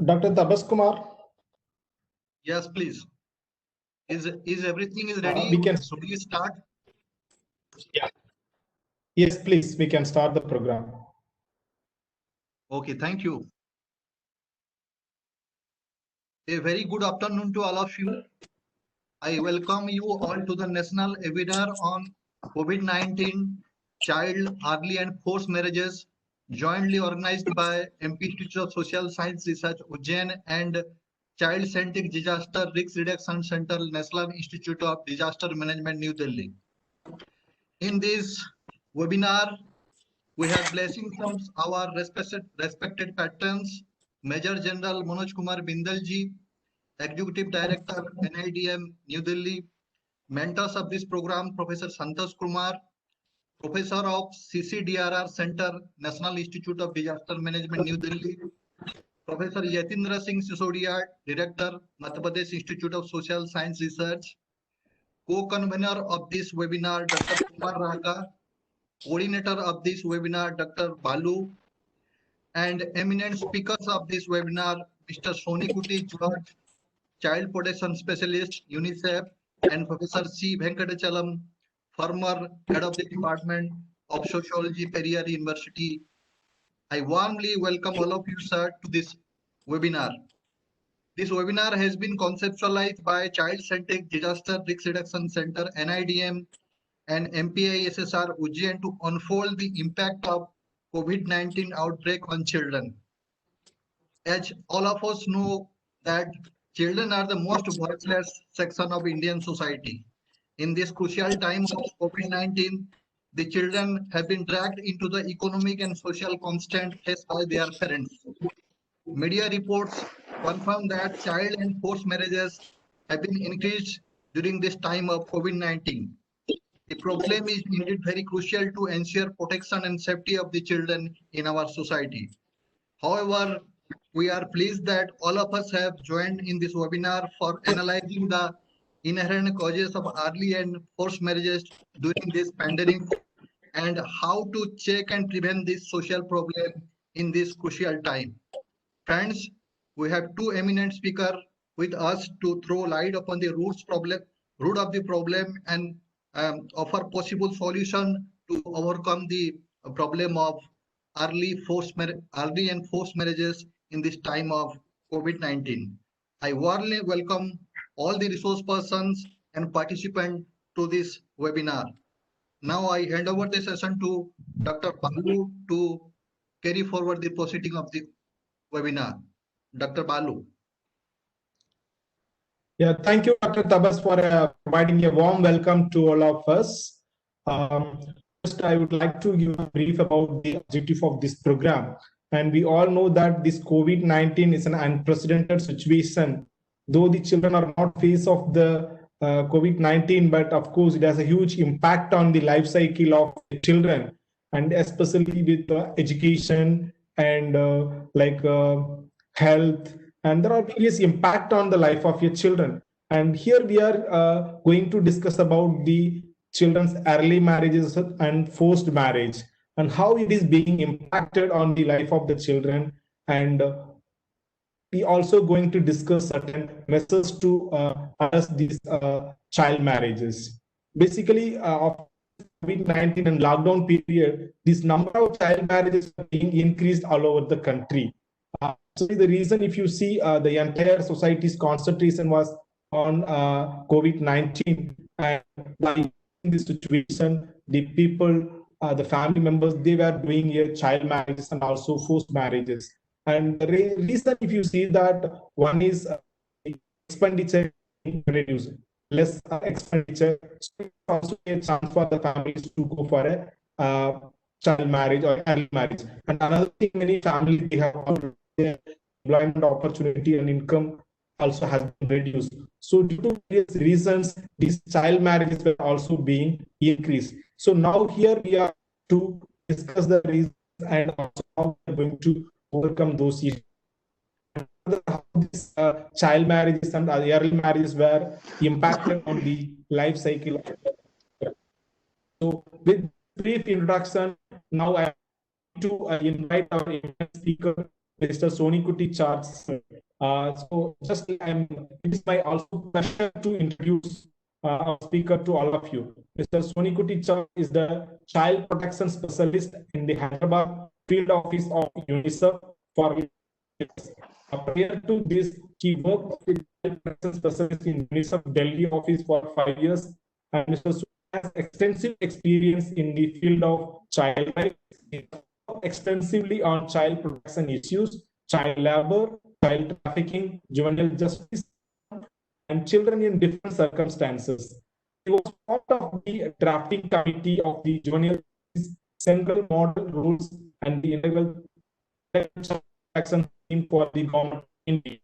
Dr. Tabas Kumar. Yes, please. Is everything is ready? We can. Should we start? Yeah. Yes, please. We can start the program. Okay, thank you. A very good afternoon to all of you. I welcome you all to the national webinar on COVID-19 child, early and forced marriages, jointly organized by MP Institute of Social Science Research Ujjain and Child Centric Disaster Risk Reduction Center, National Institute of Disaster Management, New Delhi. In this webinar, we have blessings from our respected patrons, Major General Manoj Kumar Bindalji, Executive Director, NIDM, New Delhi, mentors of this program, Professor Santosh Kumar, Professor of CCDRR Center, National Institute of Disaster Management, New Delhi, Professor Yatindra Singh Sisodia, Director, Madhya Pradesh Institute of Social Science Research, co-convener of this webinar, Dr. Kumar Raga, coordinator of this webinar, Dr. Balu, and eminent speakers of this webinar, Mr. Sonikuti George, Child Protection Specialist, UNICEF, and Professor C. Venkatachalam, former head of the Department of Sociology, Periyar University. I warmly welcome all of you, sir, to this webinar. This webinar has been conceptualized by Child Centric Disaster Risk Reduction Center, NIDM, and MPISSR Ujjain to unfold the impact of COVID-19 outbreak on children. As all of us know that children are the most voiceless section of Indian society. In this crucial time of COVID-19, the children have been dragged into the economic and social constraint faced by their parents. Media reports confirm that child and forced marriages have been increased during this time of COVID-19. The problem is indeed very crucial to ensure protection and safety of the children in our society. However, we are pleased that all of us have joined in this webinar for analyzing the inherent causes of early and forced marriages during this pandemic and how to check and prevent this social problem in this crucial time. Friends, we have two eminent speakers with us to throw light upon the root of the problem and offer possible solution to overcome the problem of early and forced marriages in this time of COVID-19. I warmly welcome all the resource persons and participants to this webinar. Now I hand over the session to Dr. Balu to carry forward the proceeding of the webinar. Dr. Balu. Yeah, thank you, Dr. Tabas, for providing a warm welcome to all of us. First, I would like to give a brief about the objective of this program. And we all know that this COVID-19 is an unprecedented situation. Though the children are not face of the COVID-19, but of course, it has a huge impact on the life cycle of the children, and especially with education and health, and there are various impact on the life of your children. And here we are going to discuss about the children's early marriages and forced marriage and how it is being impacted on the life of the children. And we also going to discuss certain measures to address these child marriages. Basically, of COVID-19 and lockdown period, this number of child marriages are being increased all over the country. So the reason, if you see, the entire society's concentration was on COVID-19, and in this situation, the people, the family members, they were doing child marriages and also forced marriages. And the reason, if you see that, one is expenditure reduced, less expenditure, so also a chance for the families to go for a child marriage or early marriage. And another thing, many families, they have employment opportunity and income also has been reduced. So due to various reasons, these child marriages were also being increased. So now here we are to discuss the reasons and also how we are going to overcome those issues. How these child marriages and early marriages were impacted on the life cycle. So with brief introduction, now I to invite our speaker, Mr. Sonikuti Charles. So just it is my also pleasure to introduce our speaker to all of you. Mr. Sonikuti Charles is the child protection specialist in the Hyderabad field office of UNICEF for years. Prior to this, he worked with child protection specialist in UNICEF Delhi office for 5 years. And Mr. Sonikuti has extensive experience in the field of child rights, extensively on child protection issues, child labor, child trafficking, juvenile justice, and children in different circumstances. He was part of the drafting committee of the Juvenile Justice Central Model Rules and the Integral Child Protection Scheme for the Government of India.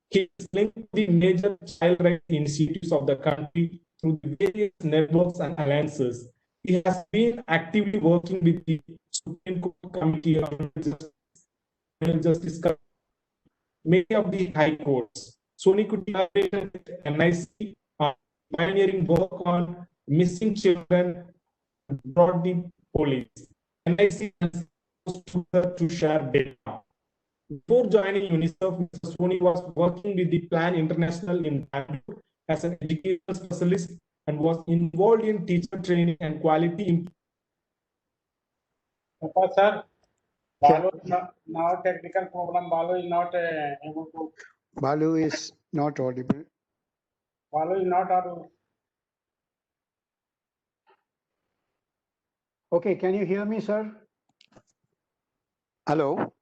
He is linked to the major child rights institutes of the country through the various networks and alliances. He has been actively working with the Supreme Court Committee on Justice, many of the high courts. Sonikuti with NIC, pioneering work on missing children, brought the police. NIC has to share data. Before joining UNICEF, Mr. Soni was working with the Plan International in Bangalore as an education specialist and was involved in teacher training and quality. Sir, Balu, now technical problem. Balu is not able to. Balu is not audible. Balu is not audible. Okay, can you hear me, sir? Hello.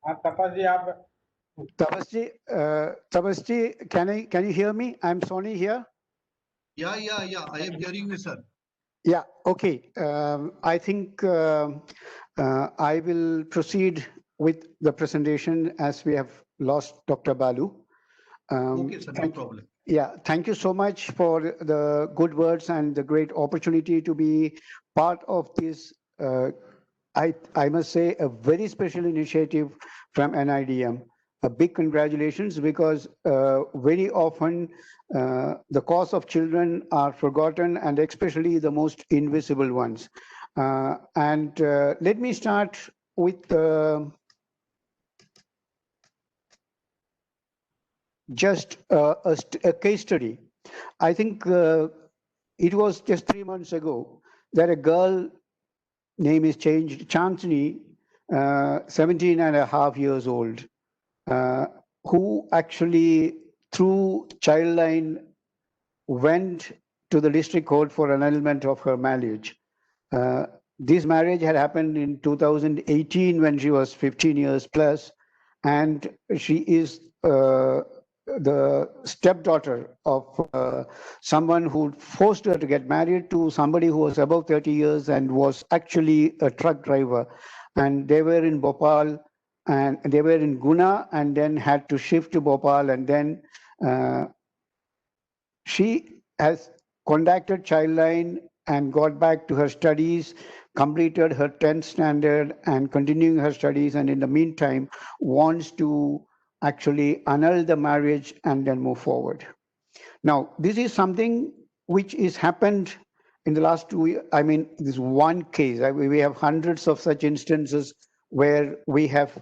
Tapasji, Tapasji, can you hear me? I'm Soni here. Yeah. I am hearing you, sir. Yeah. Okay. I think I will proceed with the presentation as we have lost Dr. Balu. Okay, sir. No problem. Yeah, thank you so much for the good words and the great opportunity to be part of this. I must say a very special initiative from NIDM. A big congratulations, because very often the cause of children are forgotten, and especially the most invisible ones. Let me start with just a case study. I think it was just 3 months ago that a girl, name is changed, Chandni, 17 and a half years old, who actually through Childline went to the district court for annulment of her marriage. This marriage had happened in 2018 when she was 15 years plus, and she is the stepdaughter of someone who forced her to get married to somebody who was above 30 years and was actually a truck driver. And they were in Bhopal, and they were in Guna, and then had to shift to Bhopal. And then she has contacted Childline and got back to her studies, completed her 10th standard and continuing her studies. And in the meantime, wants to actually annul the marriage and then move forward. Now, this is something which is happened in the last 2 years. I mean, this one case. We have hundreds of such instances where we have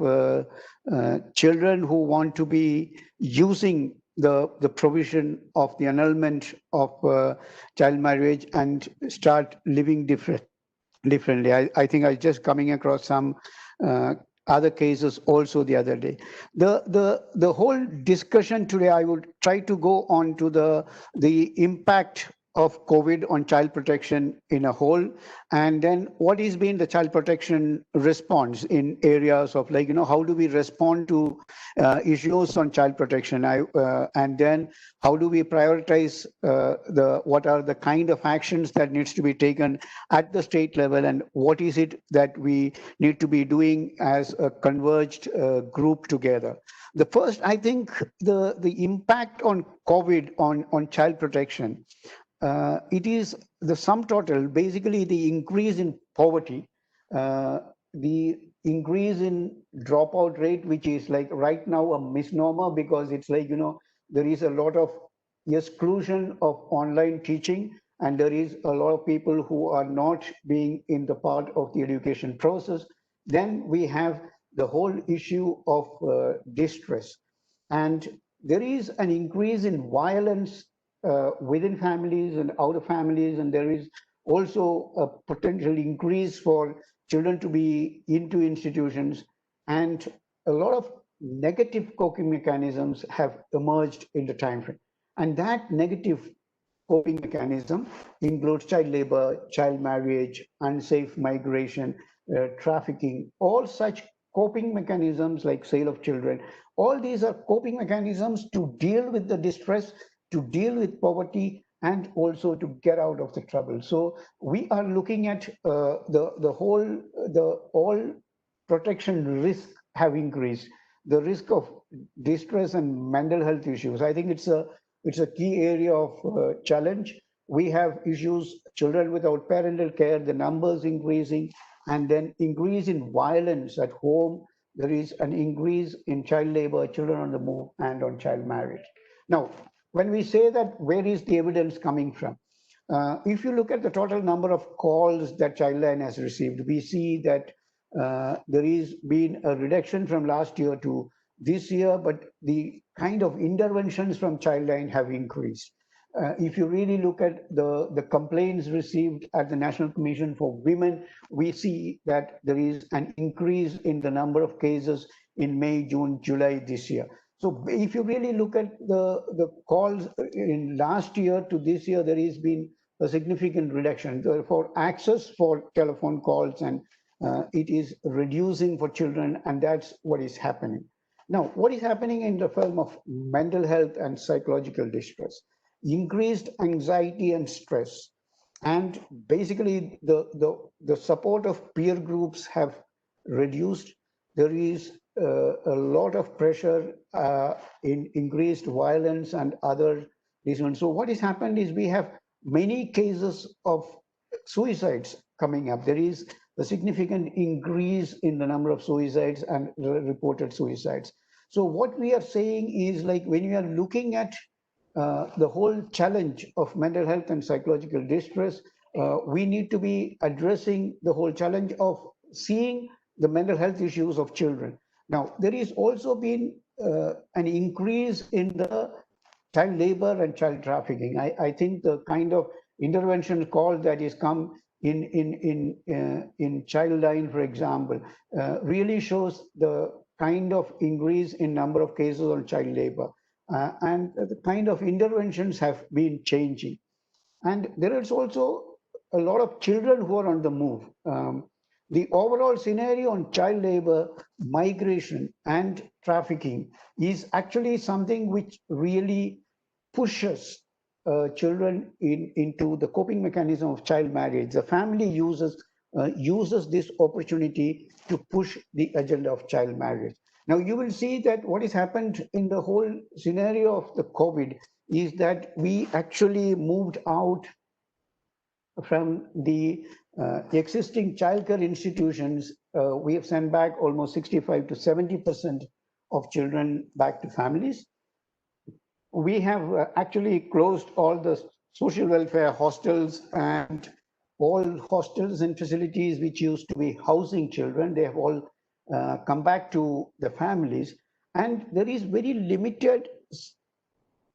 children who want to be using the provision of the annulment of child marriage and start living differently. I think I just coming across some other cases also the other day. The whole discussion today, I would try to go on to the impact of COVID on child protection in a whole, and then what has been the child protection response in areas of, like, how do we respond to issues on child protection, and then how do we prioritize what are the kind of actions that needs to be taken at the state level, and what is it that we need to be doing as a converged group together. The first, I think, the impact on COVID on child protection, it is the sum total, basically the increase in poverty, the increase in dropout rate, which is like right now a misnomer, because it's like, there is a lot of exclusion of online teaching, and there is a lot of people who are not being in the part of the education process. Then we have the whole issue of distress. And there is an increase in violence within families and out of families, and there is also a potential increase for children to be into institutions, and a lot of negative coping mechanisms have emerged in the time frame. And that negative coping mechanism includes child labor, child marriage, unsafe migration, trafficking, all such coping mechanisms like sale of children. All these are coping mechanisms to deal with the distress, to deal with poverty, and also to get out of the trouble. So we are looking at all protection risks have increased. The risk of distress and mental health issues. I think it's a key area of challenge. We have issues, children without parental care, the numbers increasing, and then increase in violence at home. There is an increase in child labor, children on the move, and on child marriage. Now, when we say that, where is the evidence coming from? If you look at the total number of calls that Childline has received, we see that there is been a reduction from last year to this year, but the kind of interventions from Childline have increased. If you really look at the complaints received at the National Commission for Women, we see that there is an increase in the number of cases in May, June, July this year. So if you really look at the calls in last year to this year, there has been a significant reduction. Therefore, access for telephone calls, and it is reducing for children, and that's what is happening. Now, what is happening in the realm of mental health and psychological distress? Increased anxiety and stress, and basically the support of peer groups have reduced. There is a lot of pressure in increased violence and other reasons. So what has happened is we have many cases of suicides coming up. There is a significant increase in the number of suicides and reported suicides. So what we are saying is, like, when we are looking at the whole challenge of mental health and psychological distress, we need to be addressing the whole challenge of seeing the mental health issues of children. Now, there is also been an increase in the child labor and child trafficking. I think the kind of intervention call that is come in Childline, for example, really shows the kind of increase in number of cases on child labor. And the kind of interventions have been changing. And there is also a lot of children who are on the move. The overall scenario on child labor, migration, and trafficking is actually something which really pushes children into the coping mechanism of child marriage. The family uses this opportunity to push the agenda of child marriage. Now, you will see that what has happened in the whole scenario of the COVID is that we actually moved out from the existing childcare institutions. We have sent back almost 65 to 70% of children back to families. We have actually closed all the social welfare hostels and all hostels and facilities which used to be housing children. They have all come back to the families, and there is very limited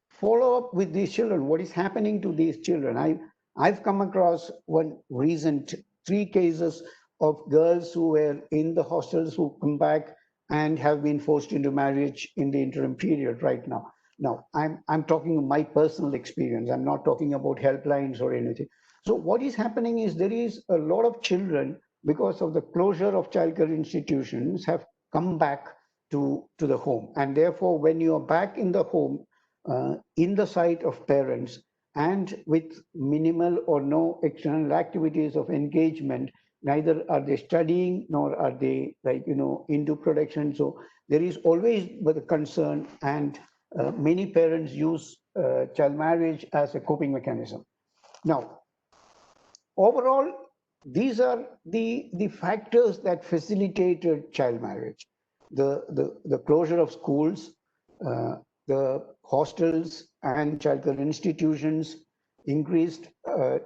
follow-up with these children. What is happening to these children? I've come across one recent 3 cases of girls who were in the hostels who come back and have been forced into marriage in the interim period right now. Now, I'm talking of my personal experience. I'm not talking about helplines or anything. So what is happening is there is a lot of children, because of the closure of childcare institutions, have come back to the home. And therefore, when you are back in the home, in the sight of parents, and with minimal or no external activities of engagement, neither are they studying nor are they, into production. So there is always the concern, and many parents use child marriage as a coping mechanism. Now, overall, these are the factors that facilitated child marriage. The closure of schools, the hostels and childcare institutions, increased all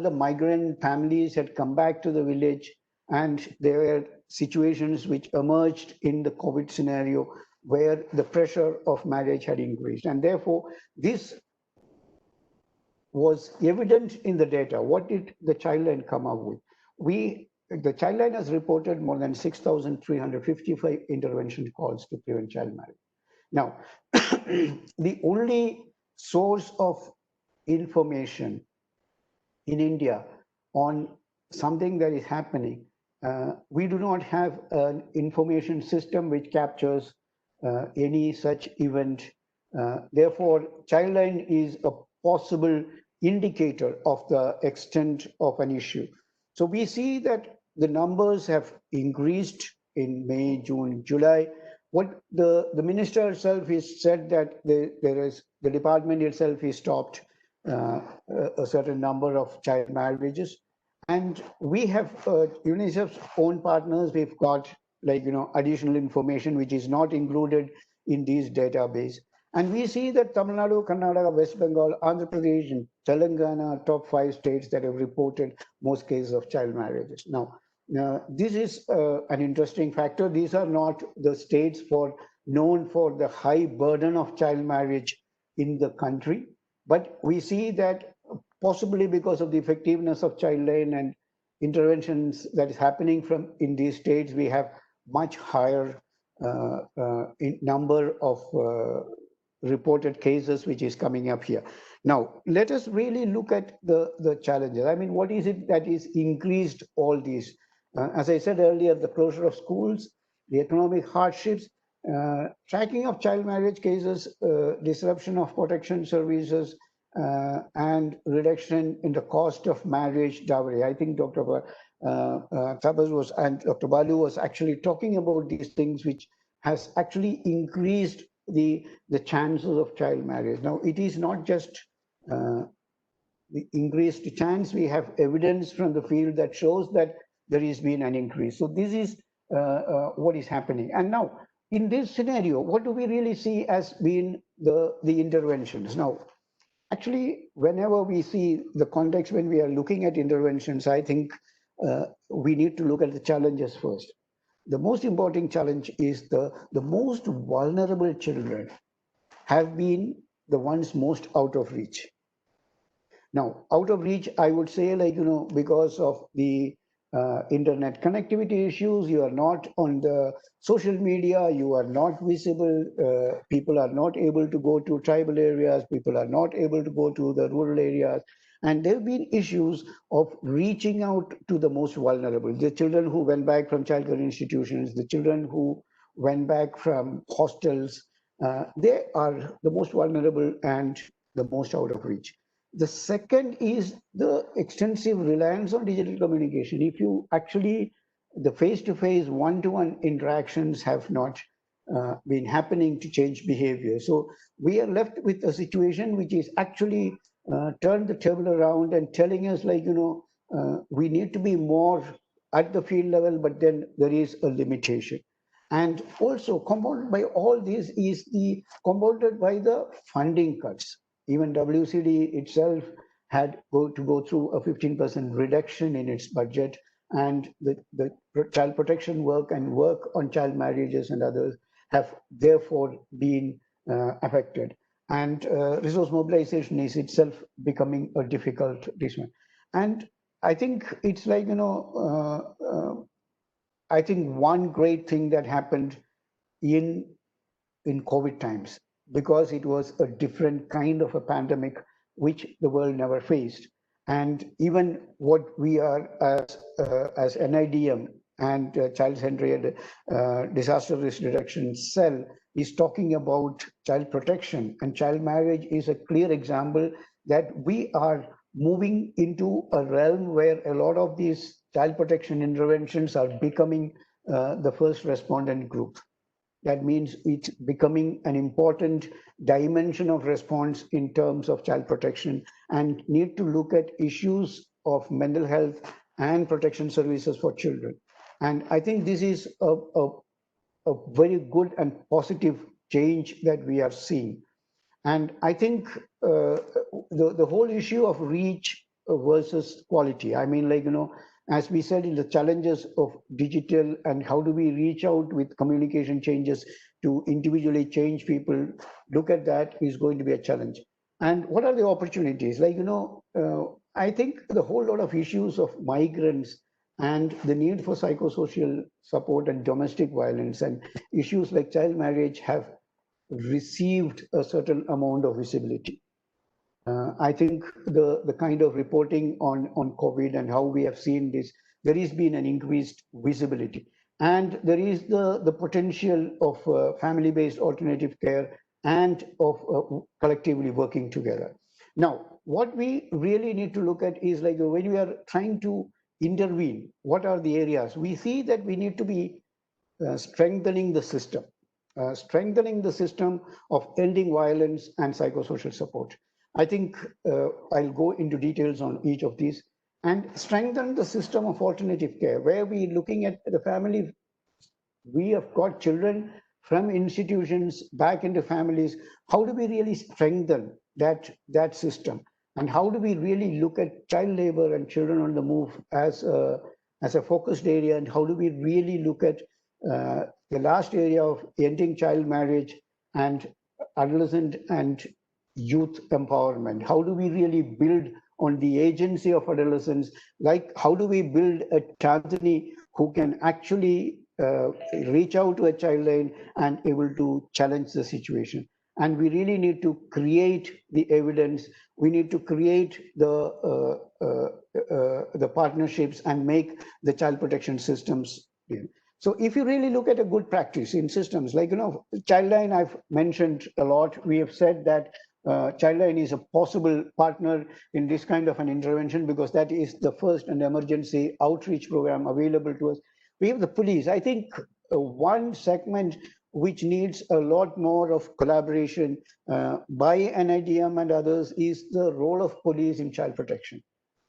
the migrant families had come back to the village, and they were situations which emerged in the COVID scenario where the pressure of marriage had increased. And therefore, this was evident in the data. What did the Childline come up with? The Childline has reported more than 6,355 intervention calls to prevent child marriage. Now, the only source of information in India on something that is happening, we do not have an information system which captures any such event. Therefore, Childline is a possible indicator of the extent of an issue. So we see that the numbers have increased in May, June, July. What the minister herself has said that the department itself has stopped a certain number of child marriages. And we have UNICEF's own partners, we've got additional information which is not included in these database. And we see that Tamil Nadu, Karnataka, West Bengal, Andhra Pradesh, and Telangana, top 5 states that have reported most cases of child marriages. Now, this is an interesting factor. These are not the states known for the high burden of child marriage in the country, but we see that possibly because of the effectiveness of Childline and interventions that is happening in these states, we have much higher number of reported cases which is coming up here. Now, let us really look at the challenges. I mean, what is it that is increased all these? As I said earlier, the closure of schools, the economic hardships, tracking of child marriage cases, disruption of protection services, and reduction in the cost of marriage dowry. I think Dr. Tabas and Dr. Balu was actually talking about these things, which has actually increased the chances of child marriage. Now, it is not just the increased chance. We have evidence from the field that shows that there has been an increase. So this is what is happening. And now, in this scenario, what do we really see as being the interventions? Now, actually, whenever we see the context when we are looking at interventions, I think we need to look at the challenges first. The most important challenge is the most vulnerable children have been the ones most out of reach. Now, out of reach, I would say, because of the internet connectivity issues, you are not on the social media, you are not visible, people are not able to go to tribal areas, people are not able to go to the rural areas. And there have been issues of reaching out to the most vulnerable, the children who went back from childcare institutions, the children who went back from hostels. They are the most vulnerable and the most out of reach. The second is the extensive reliance on digital communication. If you actually, the face-to-face, one-to-one interactions have not been happening to change behavior. So we are left with a situation which is actually turned the table around and telling us we need to be more at the field level, but then there is a limitation. And also compounded by all this is compounded by the funding cuts. Even WCD itself had to go through a 15% reduction in its budget, and the child protection work and work on child marriages and others have therefore been affected. And resource mobilization is itself becoming a difficult issue. And I think it's I think one great thing that happened in COVID times, because it was a different kind of a pandemic which the world never faced. And even what we are as NIDM and child-centered disaster risk reduction cell is talking about child protection, and child marriage is a clear example that we are moving into a realm where a lot of these child protection interventions are becoming the first respondent group. That means it's becoming an important dimension of response in terms of child protection, and need to look at issues of mental health and protection services for children. And I think this is a very good and positive change that we are seeing. And I think the whole issue of reach versus quality, I mean, as we said, in the challenges of digital and how do we reach out with communication changes to individually change people, look at that is going to be a challenge. And what are the opportunities? Like, I think the whole lot of issues of migrants and the need for psychosocial support and domestic violence and issues like child marriage have received a certain amount of visibility. I think the kind of reporting on COVID and how we have seen this, there has been an increased visibility. And there is the potential of family-based alternative care and of collectively working together. Now, what we really need to look at is like when we are trying to intervene, what are the areas? We see that we need to be strengthening the system. Strengthening the system of ending violence and psychosocial support. I think I'll go into details on each of these. And strengthen the system of alternative care, where we're looking at the family. We have got children from institutions back into families. How do we really strengthen that system? And how do we really look at child labor and children on the move as a focused area? And how do we really look at the last area of ending child marriage and adolescent and youth empowerment? How do we really build on the agency of adolescents? Like, how do we build a Chandni who can actually reach out to a child line and able to challenge the situation? And we really need to create the evidence. We need to create the partnerships and make the child protection systems. So if you really look at a good practice in systems, like, Childline, I've mentioned a lot. We have said that Childline is a possible partner in this kind of an intervention because that is the first and emergency outreach program available to us. We have the police. I think one segment which needs a lot more of collaboration by NIDM and others is the role of police in child protection.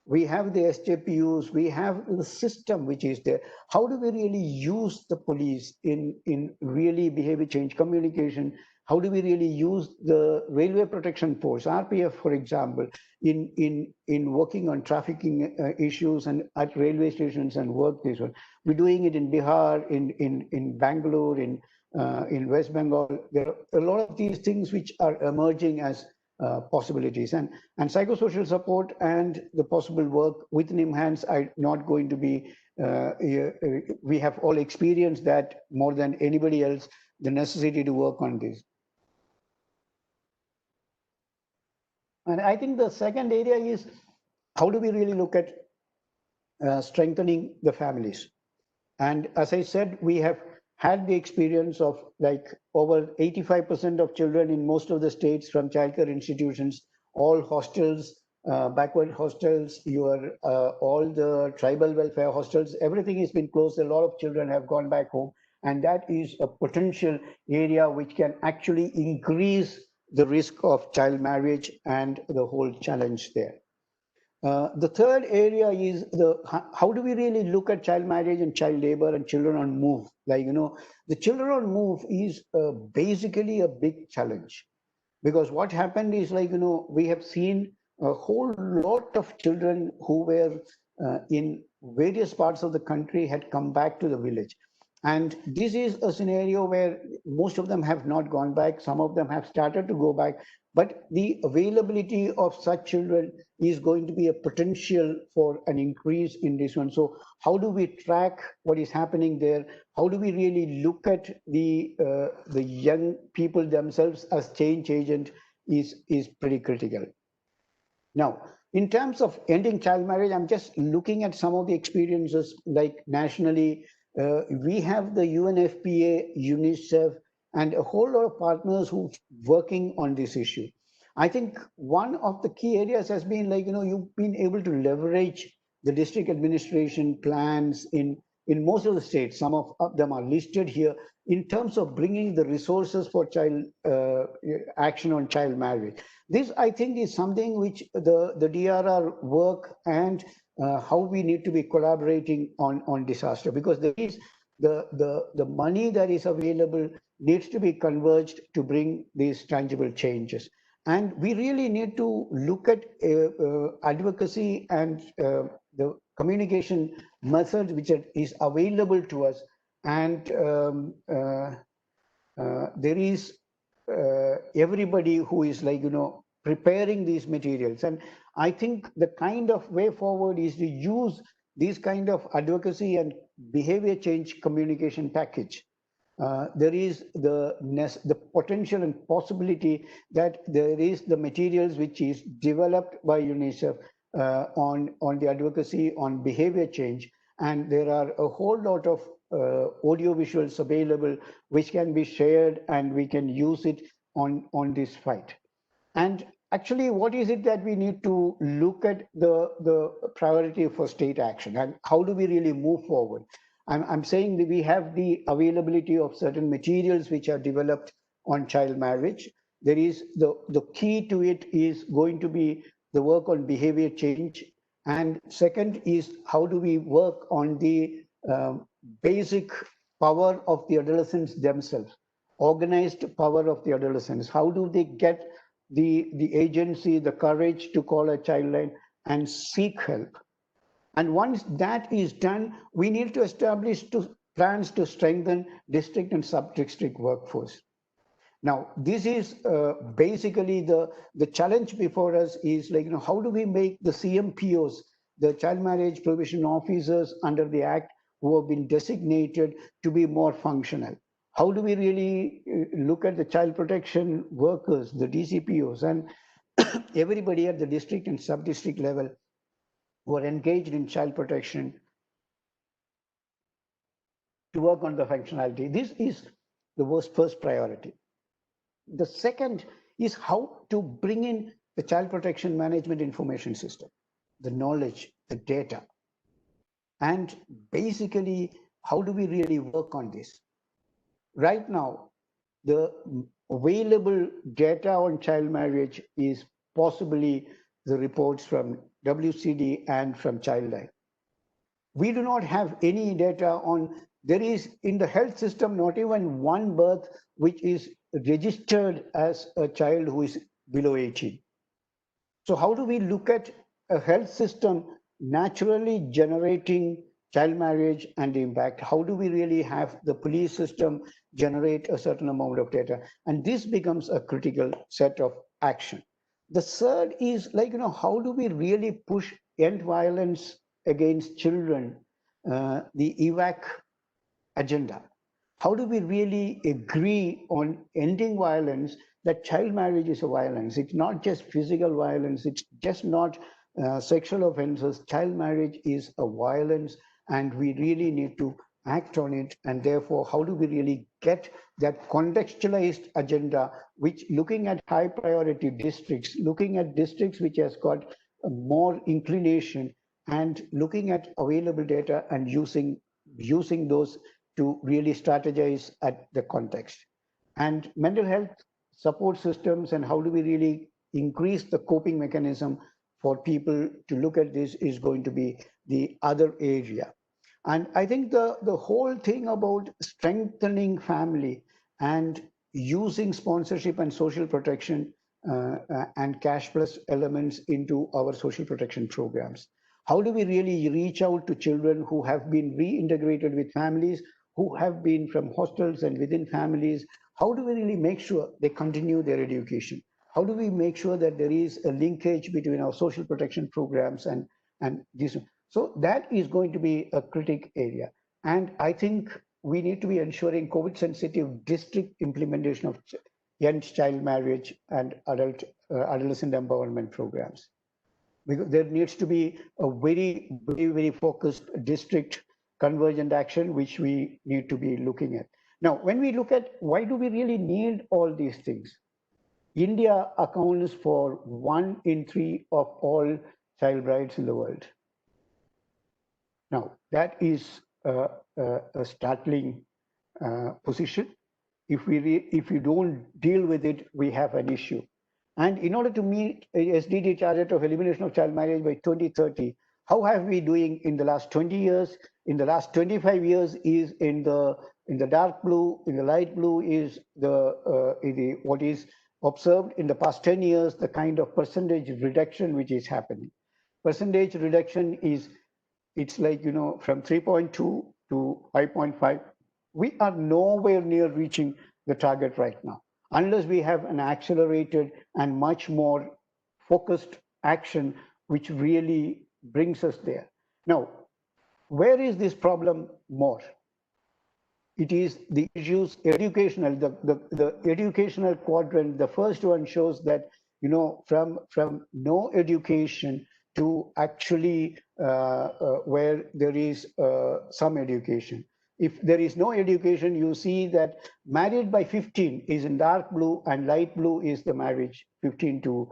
We have the SJPUs, we have the system which is there. How do we really use the police in really behavior change communication? How do we really use the Railway Protection Force, RPF, for example, in working on trafficking issues and at railway stations and work this one? We're doing it in Bihar, in Bangalore, in West Bengal. There are a lot of these things which are emerging as possibilities, and psychosocial support and the possible work with NIMHANS are not going to be, we have all experienced that more than anybody else, the necessity to work on this. And I think the second area is how do we really look at strengthening the families? And as I said, we have had the experience of like over 85% of children in most of the states from childcare institutions, all hostels, backward hostels, all the tribal welfare hostels, everything has been closed. A lot of children have gone back home. And that is a potential area which can actually increase the risk of child marriage and the whole challenge there. The third area is how do we really look at child marriage and child labor and children on move? Like, the children on move is basically a big challenge, because what happened is like, we have seen a whole lot of children who were in various parts of the country had come back to the village. And this is a scenario where most of them have not gone back. Some of them have started to go back, but the availability of such children is going to be a potential for an increase in this one. So how do we track what is happening there? How do we really look at the young people themselves as change agent is pretty critical. Now, in terms of ending child marriage, I'm just looking at some of the experiences like nationally. We have the UNFPA, UNICEF, and a whole lot of partners who are working on this issue. I think one of the key areas has been like, you've been able to leverage the district administration plans in most of the states. Some of them are listed here in terms of bringing the resources for child action on child marriage. This, I think, is something which the DRR work and how we need to be collaborating on disaster, because there is the money that is available needs to be converged to bring these tangible changes. And we really need to look at advocacy and the communication methods which is available to us, and there is everybody who is like, preparing these materials. And I think the kind of way forward is to use these kind of advocacy and behavior change communication package. There is the potential and possibility that there is the materials which is developed by UNICEF on the advocacy on behavior change, and there are a whole lot of audio visuals available which can be shared, and we can use it on this fight. And actually, what is it that we need to look at the priority for state action, and how do we really move forward? I'm saying that we have the availability of certain materials which are developed on child marriage. There is the key to it is going to be the work on behavior change. And second is, how do we work on the basic power of the adolescents themselves, organized power of the adolescents? How do they get the agency, the courage to call a child line and seek help? And once that is done, we need to establish plans to strengthen district and sub-district workforce. Now, this is basically the challenge before us is like, how do we make the CMPOs, the child marriage provision officers under the Act, who have been designated, to be more functional? How do we really look at the child protection workers, the DCPOs, and everybody at the district and sub-district level who are engaged in child protection to work on the functionality? This is the first priority. The second is how to bring in the child protection management information system, the knowledge, the data. And basically, how do we really work on this? Right now, the available data on child marriage is possibly the reports from WCD and from Childline. We do not have any data on, there is in the health system not even one birth which is registered as a child who is below 18. So how do we look at a health system naturally generating child marriage and the impact? How do we really have the police system generate a certain amount of data? And this becomes a critical set of action. The third is like, how do we really push end violence against children, the EVAC agenda? How do we really agree on ending violence, that child marriage is a violence? It's not just physical violence, it's just not sexual offenses. Child marriage is a violence, and we really need to act on it. And therefore, how do we really get that contextualized agenda, which looking at high priority districts, looking at districts which has got more inclination, and looking at available data and using those to really strategize at the context. And mental health support systems, and how do we really increase the coping mechanism for people to look at this, is going to be the other area. And I think the whole thing about strengthening family and using sponsorship and social protection and cash plus elements into our social protection programs. How do we really reach out to children who have been reintegrated with families, who have been from hostels and within families? How do we really make sure they continue their education? How do we make sure that there is a linkage between our social protection programs and this? So that is going to be a critical area. And I think we need to be ensuring COVID sensitive district implementation of end child marriage and adolescent empowerment programs. Because there needs to be a very, very, very focused district convergent action, which we need to be looking at. Now, when we look at why do we really need all these things? India accounts for 1 in 3 of all child brides in the world. Now, that is a startling position. If you don't deal with it, we have an issue. And in order to meet a SDG target of elimination of child marriage by 2030, how have we doing in the last 20 years? In the last 25 years is in the dark blue, in the light blue is what is observed in the past 10 years, the kind of percentage reduction which is happening. Percentage reduction is it's like, from 3.2 to 5.5. We are nowhere near reaching the target right now, unless we have an accelerated and much more focused action, which really brings us there. Now, where is this problem more? It is the issues educational, the educational quadrant. The first one shows that, from no education to actually where there is some education. If there is no education, you see that married by 15 is in dark blue, and light blue is the marriage 15 to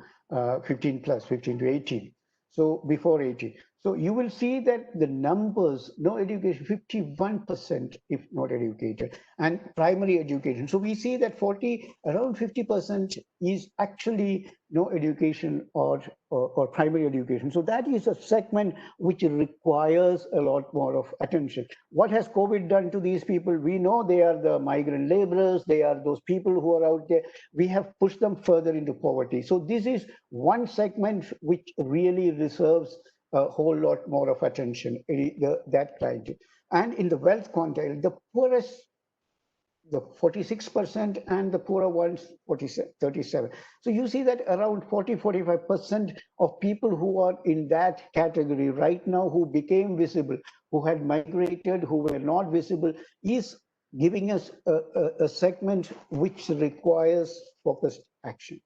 15 plus, 15 to 18. So before 18. So you will see that the numbers, no education, 51% if not educated, and primary education. So we see that around 50% is actually no education or primary education. So that is a segment which requires a lot more of attention. What has COVID done to these people? We know they are the migrant laborers. They are those people who are out there. We have pushed them further into poverty. So this is one segment which really deserves a whole lot more of attention, that clientele. And in the wealth quantile, the poorest, the 46%, and the poorer ones 37. So you see that around 40-45% of people who are in that category right now, who became visible, who had migrated, who were not visible, is giving us a segment which requires focused action.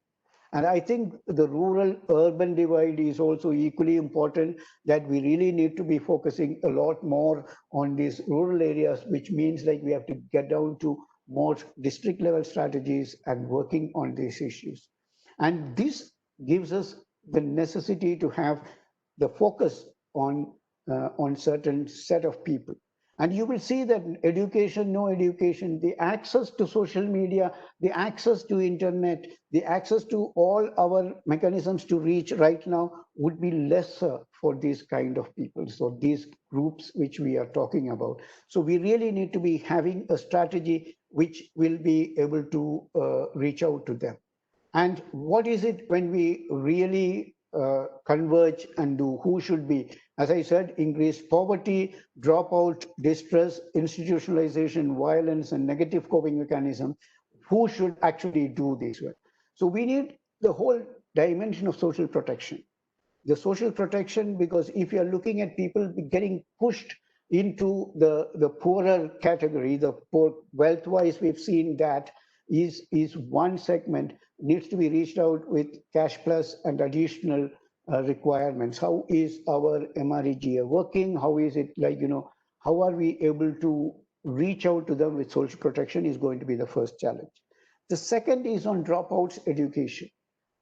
And I think the rural-urban divide is also equally important, that we really need to be focusing a lot more on these rural areas, which means like we have to get down to more district level strategies and working on these issues. And this gives us the necessity to have the focus on certain set of people. And you will see that education, no education, the access to social media, the access to internet, the access to all our mechanisms to reach right now would be lesser for these kind of people. So these groups which we are talking about. So we really need to be having a strategy which will be able to reach out to them. And what is it when we really converge and do? Who should be? As I said, increased poverty, dropout, distress, institutionalization, violence, and negative coping mechanism. Who should actually do this work? So we need the whole dimension of social protection. The social protection, because if you're looking at people getting pushed into the poorer category, the poor wealth-wise, we've seen that is one segment needs to be reached out with cash plus and additional requirements. How is our MREGA working? How is it like, how are we able to reach out to them with social protection is going to be the first challenge. The second is on dropouts education,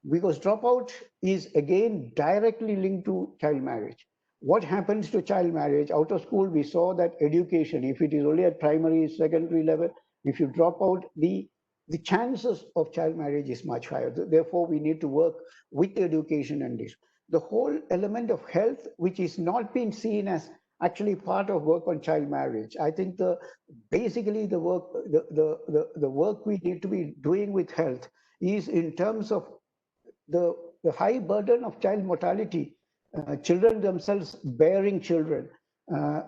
because dropout is again directly linked to child marriage. What happens to child marriage? Out of school, we saw that education, if it is only at primary, secondary level, if you drop out, the chances of child marriage is much higher. Therefore, we need to work with education and this. The whole element of health, which is not being seen as actually part of work on child marriage. I think basically the work we need to be doing with health is in terms of the high burden of child mortality, children themselves bearing children,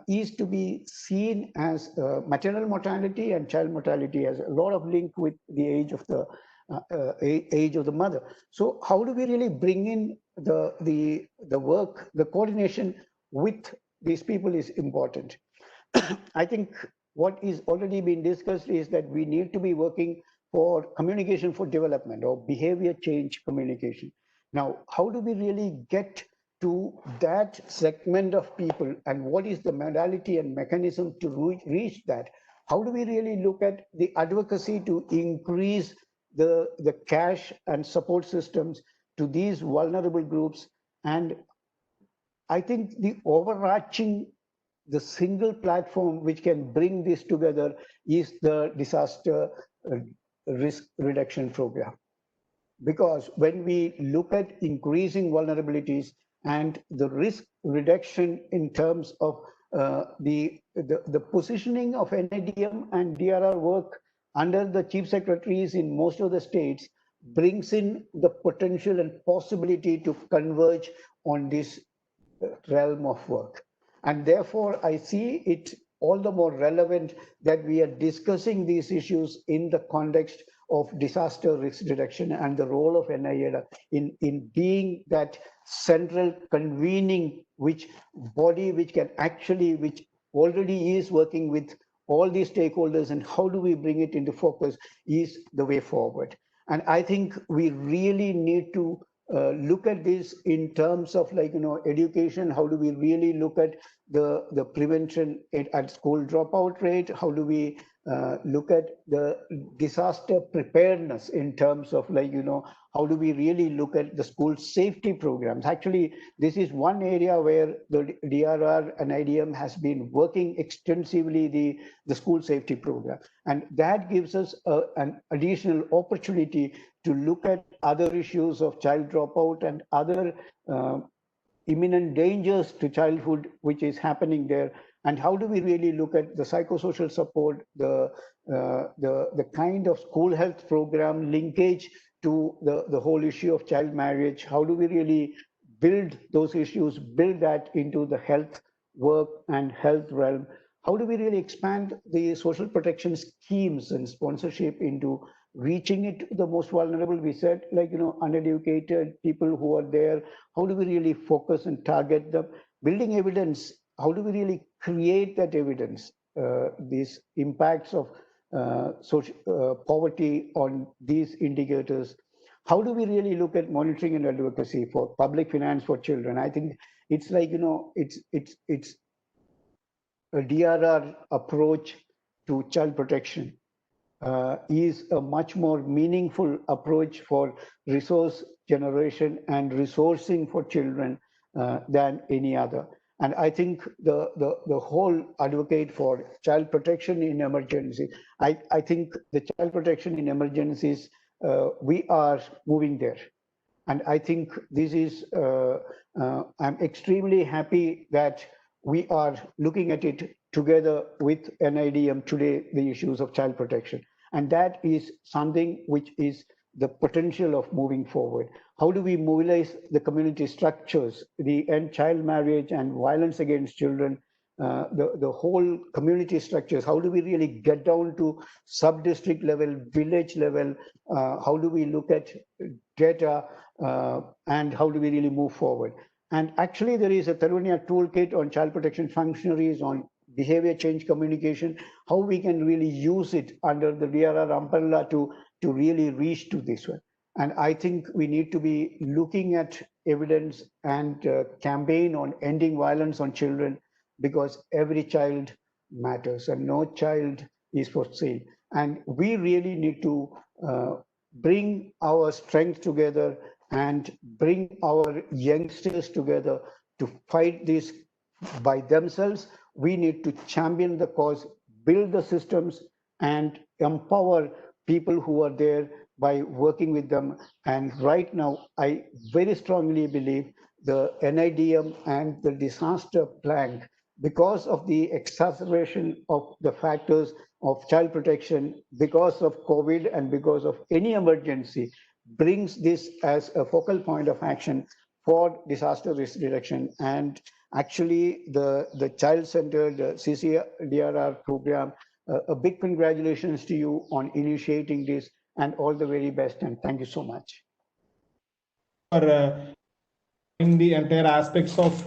is to be seen as maternal mortality and child mortality has a lot of link with the age of the mother. So how do we really bring in the work, the coordination with these people is important. I think what is already been discussed is that we need to be working for communication for development or behavior change communication. Now, how do we really get to that segment of people, and what is the modality and mechanism to reach that? How do we really look at the advocacy to increase the cash and support systems to these vulnerable groups? And I think the single platform which can bring this together is the disaster risk reduction program. Because when we look at increasing vulnerabilities and the risk reduction in terms of the positioning of NIDM and DRR work under the chief secretaries in most of the states brings in the potential and possibility to converge on this realm of work. And therefore, I see it all the more relevant that we are discussing these issues in the context of disaster risk reduction and the role of NIAID in being that central convening body which can actually, which already is working with all these stakeholders, and how do we bring it into focus is the way forward. And I think we really need to look at this in terms of education. How do we really look at the prevention at school dropout rate? How do we look at the disaster preparedness in terms of how do we really look at the school safety programs? Actually, this is one area where the DRR and IDM has been working extensively, the school safety program. And that gives us an additional opportunity to look at other issues of child dropout and other imminent dangers to childhood which is happening there. And how do we really look at the psychosocial support, the kind of school health program linkage to the whole issue of child marriage? How do we really build those issues, build that into the health work and health realm? How do we really expand the social protection schemes and sponsorship into reaching it to the most vulnerable? We said, uneducated people who are there. How do we really focus and target them? Building evidence. How do we really create that evidence? These impacts of social poverty on these indicators. How do we really look at monitoring and advocacy for public finance for children? I think it's it's a DRR approach to child protection is a much more meaningful approach for resource generation and resourcing for children than any other. And I think the whole advocate for child protection in emergency, I think the child protection in emergencies, we are moving there. And I think this is, I'm extremely happy that we are looking at it together with NIDM today, the issues of child protection. And that is something which is the potential of moving forward. How do we mobilize the community structures, the end child marriage and violence against children, the whole community structures? How do we really get down to sub-district level, village level? How do we look at data and how do we really move forward? And actually there is a Tharunya toolkit on child protection functionaries, on behavior change communication, how we can really use it under the DRR umbrella to really reach to this one. And I think we need to be looking at evidence and campaign on ending violence on children, because every child matters and no child is for sale. And we really need to bring our strength together and bring our youngsters together to fight this by themselves. We need to champion the cause, build the systems, and empower people who are there by working with them. And right now, I very strongly believe the NIDM and the disaster plank, because of the exacerbation of the factors of child protection, because of COVID and because of any emergency, brings this as a focal point of action for disaster risk reduction. And actually the child-centered CCDRR program, a big congratulations to you on initiating this, and all the very best, and thank you so much. In the entire aspects of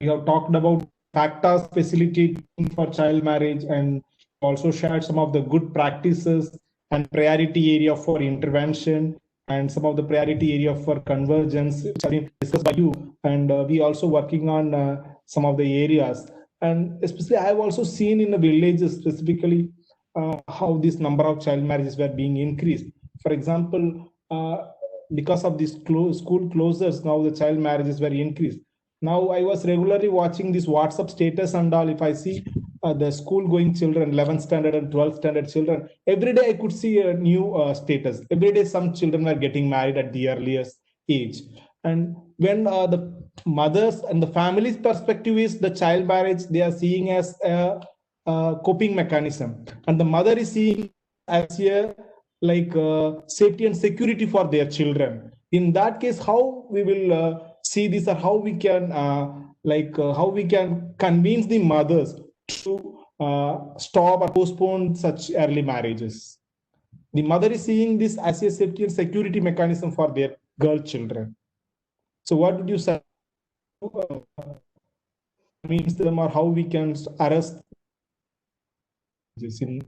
we have talked about factors facilitating for child marriage, and also shared some of the good practices and priority area for intervention, and some of the priority area for convergence, which have been discussed by you. And we also working on some of the areas. And especially I have also seen in the villages specifically how this number of child marriages were being increased. For example, because of these school closures, now the child marriages were increased. Now I was regularly watching this WhatsApp status and all. If I see the school going children, 11th standard and 12th standard children, every day I could see a new status. Every day some children were getting married at the earliest age. And when the mothers and the family's perspective is the child marriage, they are seeing as a coping mechanism, and the mother is seeing as a safety and security for their children. In that case, how we will see this, or how we can like how we can convince the mothers to stop or postpone such early marriages. The mother is seeing this as a safety and security mechanism for their girl children. So what would you say? Means them, or how we can arrest this in.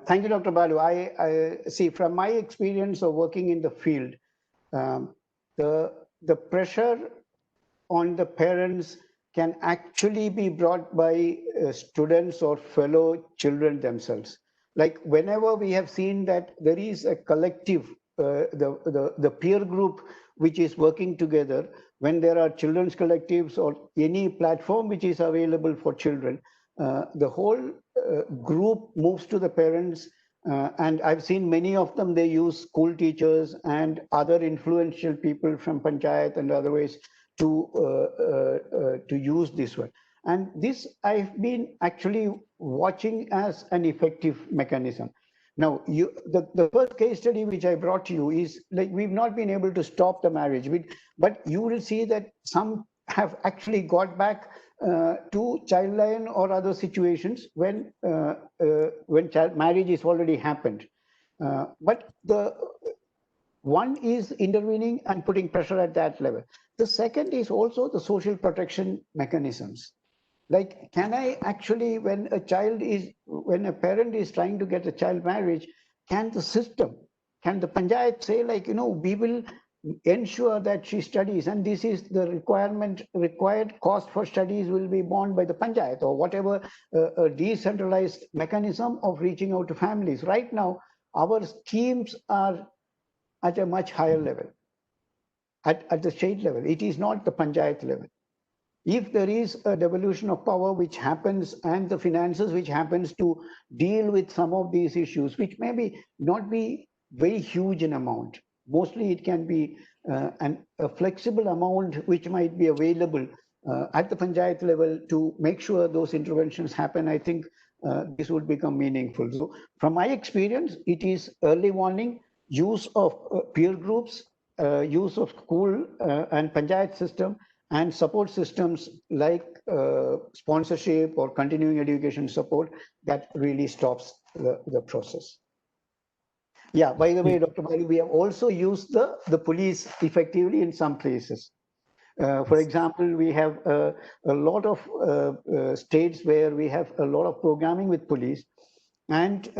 Thank you, Dr. Balu. I see from my experience of working in the field, the pressure on the parents can actually be brought by students or fellow children themselves. Like whenever we have seen that there is a collective, the peer group which is working together, when there are children's collectives or any platform which is available for children, the whole group moves to the parents. And I've seen many of them, they use school teachers and other influential people from Panchayat and other ways to use this one. And this I've been actually watching as an effective mechanism. Now, the first case study which I brought to you is like we've not been able to stop the marriage, but you will see that some have actually got back to childline or other situations when child marriage is already happened. But the one is intervening and putting pressure at that level. The second is also the social protection mechanisms. Like, can I actually, when a parent is trying to get a child marriage, can the system, can the Panchayat say like, we will ensure that she studies, and this is the required cost for studies will be borne by the Panchayat or whatever a decentralized mechanism of reaching out to families. Right now, our schemes are at a much higher level, at the state level. It is not the Panchayat level. If there is a devolution of power which happens and the finances which happens to deal with some of these issues, which maybe not be very huge in amount, mostly it can be a flexible amount which might be available at the Panchayat level to make sure those interventions happen, I think this would become meaningful. So from my experience, it is early warning, use of peer groups, use of school and Panchayat system, and support systems like sponsorship or continuing education support that really stops the process. Yeah, by the way, Dr. Balu, we have also used the police effectively in some places. For example, we have a lot of states where we have a lot of programming with police, and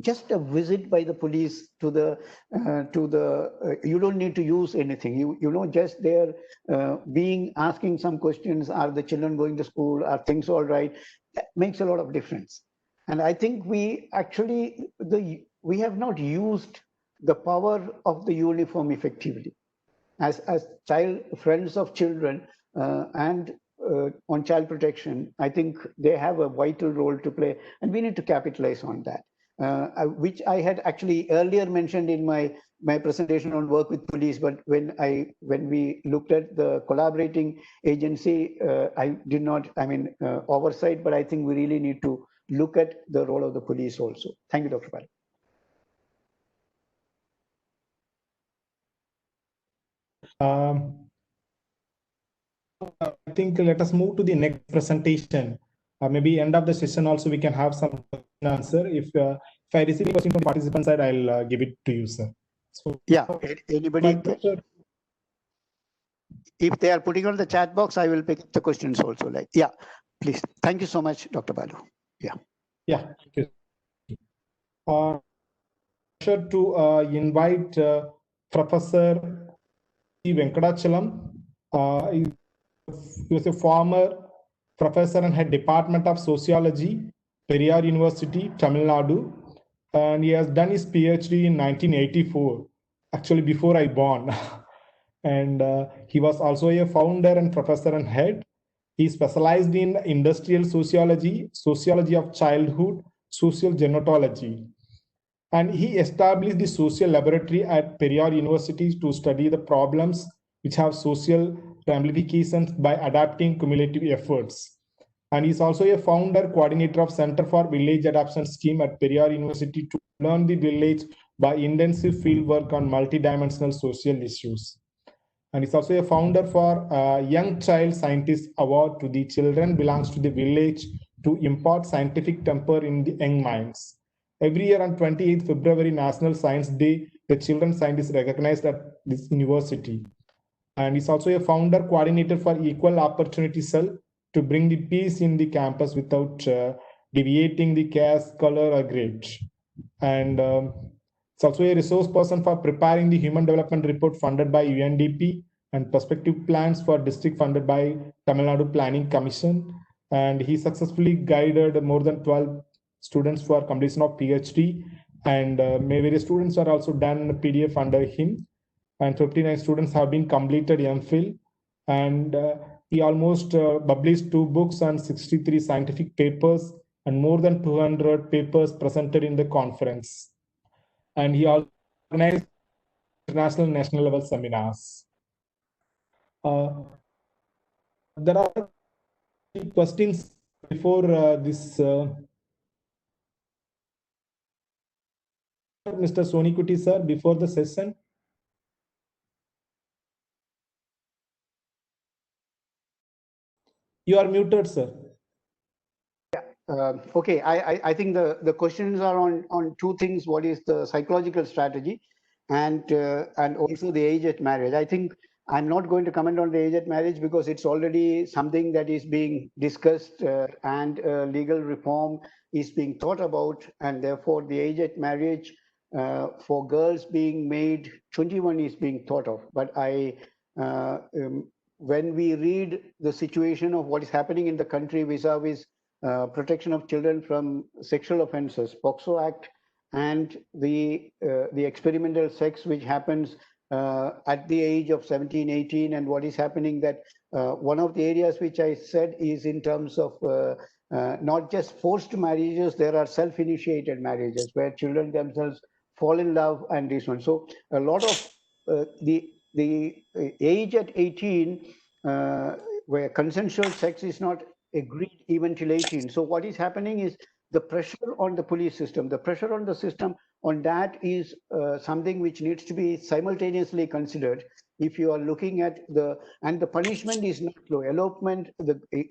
just a visit by the police to the you don't need to use anything. Just there asking some questions. Are the children going to school? Are things all right? That makes a lot of difference. And I think we actually we have not used the power of the uniform effectively. As friends of children and on child protection, I think they have a vital role to play, and we need to capitalize on that, which I had actually earlier mentioned in my presentation on work with police. But when we looked at the collaborating agency, I did not, oversight, but I think we really need to look at the role of the police also. Thank you, Dr. Balu. I think let us move to the next presentation. Maybe end of the session also we can have some answer. If I receive a question from the participant side, I'll give it to you, sir. So yeah, anybody, if they are putting on the chat box, I will pick up the questions also. Like, yeah, please. Thank you so much, Dr. Balu. Yeah. Yeah. Thank you. Sure to invite Professor Venkatachalam. He was a former professor and head Department of Sociology, Periyar University, Tamil Nadu, and he has done his PhD in 1984, actually before I born. And he was also a founder and professor and head. He specialized in industrial sociology, sociology of childhood, social genetology. And he established the social laboratory at Periyar University to study the problems which have social ramifications by adapting cumulative efforts. And he's also a founder, coordinator of Center for Village Adaptation Scheme at Periyar University to learn the village by intensive field work on multidimensional social issues. And he's also a founder for Young Child Scientist Award to the Children Belongs to the Village to impart scientific temper in the young minds. Every year on 28th February, National Science Day, the children scientist is recognized at this university. And he's also a founder coordinator for Equal Opportunity Cell to bring the peace in the campus without deviating the caste, color, or grade. And it's also a resource person for preparing the Human Development Report funded by UNDP and perspective plans for district funded by Tamil Nadu Planning Commission. And he successfully guided more than 12 students for completion of PhD. And various students are also done PDF under him. And 59 students have been completed MPhil. And he almost published 2 books and 63 scientific papers and more than 200 papers presented in the conference. And he organized international national level seminars. There are questions before this. Mr. Sonikuti sir, before the session. You are muted, sir. Okay, I think the questions are on two things. What is the psychological strategy, and also the age at marriage. I think I'm not going to comment on the age at marriage because it's already something that is being discussed and legal reform is being thought about, and therefore the age at marriage for girls being made 21 is being thought of. But when we read the situation of what is happening in the country vis-a-vis protection of children from sexual offences, POCSO Act, and the experimental sex which happens at the age of 17, 18, and what is happening that one of the areas which I said is in terms of not just forced marriages, there are self-initiated marriages where children themselves fall in love and this one. So a lot of the age at 18 where consensual sex is not agreed even till 18. So what is happening is the pressure on the police system, the pressure on the system on that is something which needs to be simultaneously considered. If you are looking at the punishment is not low. Elopement,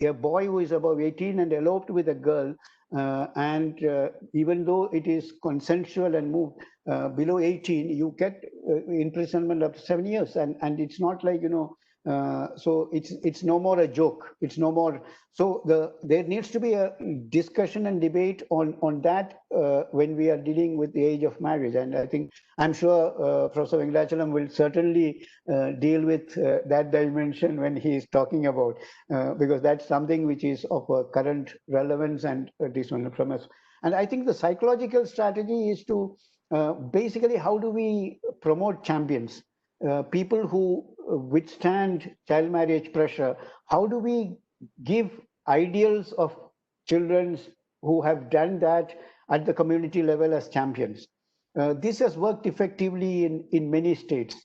a boy who is above 18 and eloped with a girl, even though it is consensual and moved below 18, you get imprisonment up to 7 years, and it's not like, so it's no more a joke. It's no more. So there needs to be a discussion and debate on that when we are dealing with the age of marriage. And I think I'm sure Professor Venkatachalam will certainly deal with that dimension when he is talking about because that's something which is of current relevance and this one from us. And I think the psychological strategy is to basically how do we promote champions, people who withstand child marriage pressure. How do we give ideals of children who have done that at the community level as champions? This has worked effectively in many states.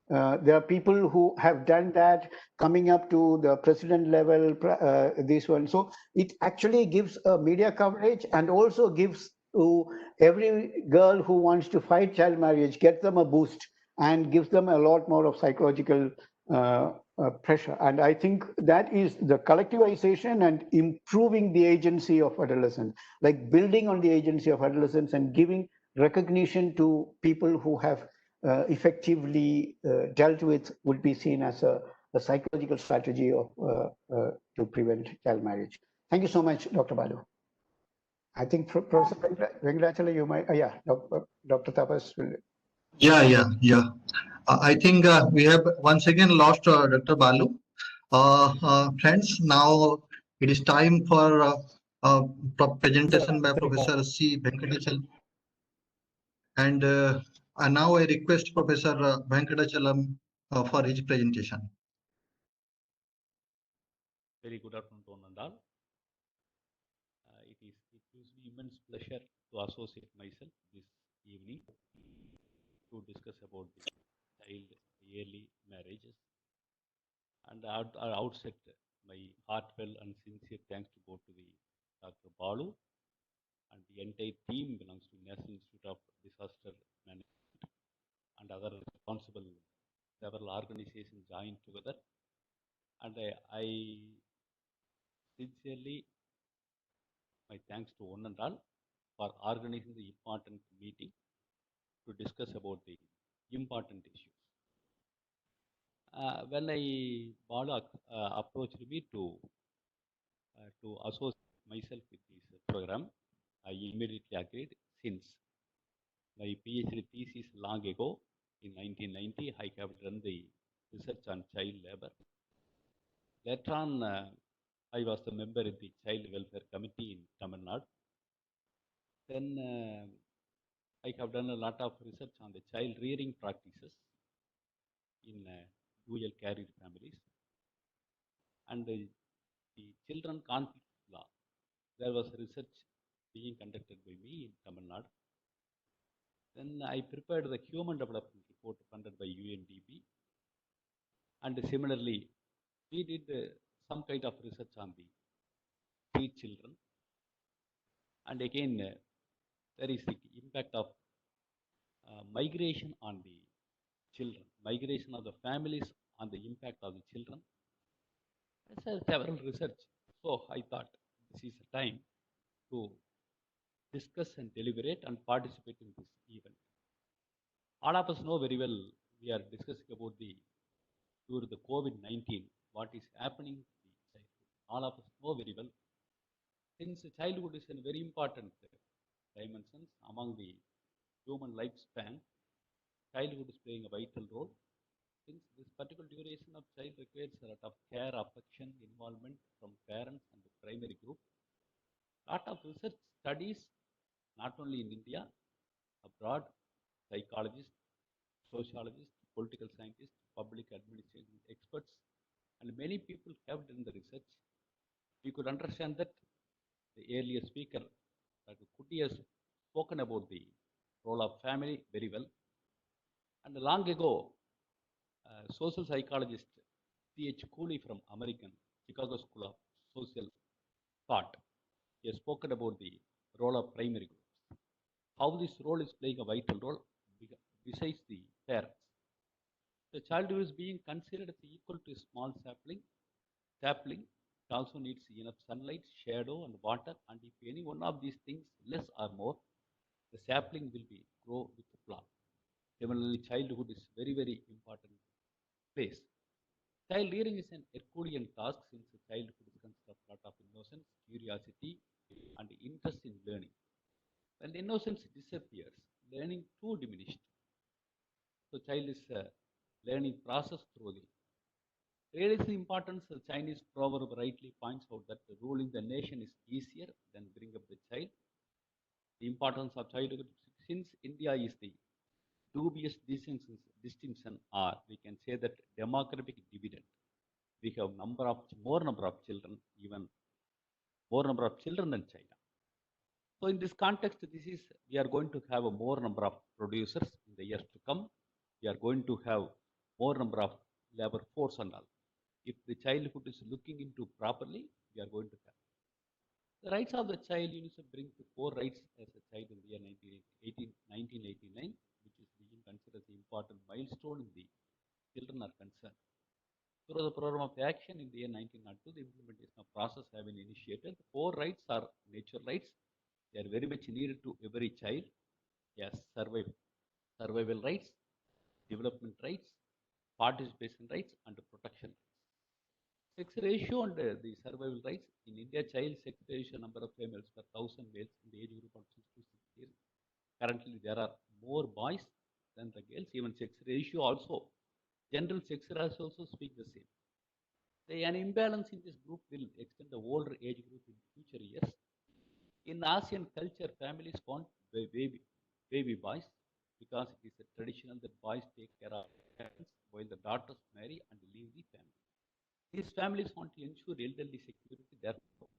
There are people who have done that coming up to the president level, this one. So it actually gives a media coverage and also gives to every girl who wants to fight child marriage, get them a boost and gives them a lot more of psychological pressure. And I think that is the collectivization and improving the agency of adolescents, like building on the agency of adolescents and giving recognition to people who have effectively dealt with would be seen as a psychological strategy of to prevent child marriage. Thank you so much, Dr. Balu. I think Professor Venkatachala, you might, yeah, Dr. Tapas will. Yeah. I think we have once again lost Dr. Balu. Friends, now it is time for presentation by Professor C. Venkatachalam. And now I request Professor Venkatachalam for his presentation. Very good afternoon to one and all. It gives me immense pleasure to associate myself this evening to discuss about the child early marriages. And at our outset, my heartfelt and sincere thanks to go to the Dr. Balu and the entire team belongs to National Institute of Disaster Management and other responsible several organizations join organizing the important meeting to discuss about the important issues. When Bala approached me to associate myself with this program, I immediately agreed since my PhD thesis long ago in 1990, I have done the research on child labor. Later on, I was a member in the Child Welfare Committee in Tamil Nadu. Then I have done a lot of research on the child rearing practices in dual carrier families and the children conflict law. There was research being conducted by me in Tamil Nadu. Then I prepared the Human Development Report funded by UNDP. And similarly, we did some kind of research on the street children. And again, there is the impact of migration on the children, migration of the families on the impact of the children. There's several research. So I thought this is a time to discuss and deliberate and participate in this event. All of us know very well, we are discussing about during the COVID-19, what is happening to the childhood. All of us know very well, since childhood is a very important dimension among the human lifespan, childhood is playing a vital role. Since this particular duration of child requires a lot of care, affection, involvement from parents and the primary group. Lot of research studies, not only in India, abroad, psychologists, sociologists, political scientists, public administration experts, and many people have done the research. We could understand that the earlier speaker, Dr. Kuti, has spoken about the role of family very well. And long ago, social psychologist C.H. Cooley from Chicago School of Social Thought, he has spoken about the role of primary groups, how this role is playing a vital role besides the parents. The child who is being considered as equal to a small sapling. Sapling also needs enough sunlight, shadow, and water. And if any one of these things less or more, the sapling will grow with the plant. Similarly, childhood is very, very important place. Child rearing is an Herculean task since childhood consists of a lot of innocence, curiosity, and interest in learning. When innocence disappears, learning too diminished. So child is learning process through the realizing importance. The Chinese proverb rightly points out that ruling the nation is easier than bring up the child. The importance of childhood, since India is the dubious distinction, or we can say that demographic dividend. We have more number of children, even more number of children than China. So in this context, we are going to have a more number of producers in the years to come. We are going to have more number of labor force and all. If the childhood is looking into properly, we are going to have. The rights of the child, UNICEF brings the 4 rights as a child in the year 1989, which is being considered as an important milestone in the children are concerned. Through the program of action in the year 1902, the implementation of process have been initiated. The 4 rights are nature rights. They are very much needed to every child. Yes, survival rights, development rights, participation rights, and protection rights. Sex ratio and the survival rights. In India, child sex ratio number of females per 1,000 males in the age group of 6 to 6 years. Currently, there are more boys than the girls. Even sex ratio also, general sex ratio also speak the same. An imbalance in this group will extend the older age group in future years. In ASEAN culture, families want baby boys because it is a traditional that boys take care of parents while the daughters marry and leave the family. These families want to ensure elderly security, therefore,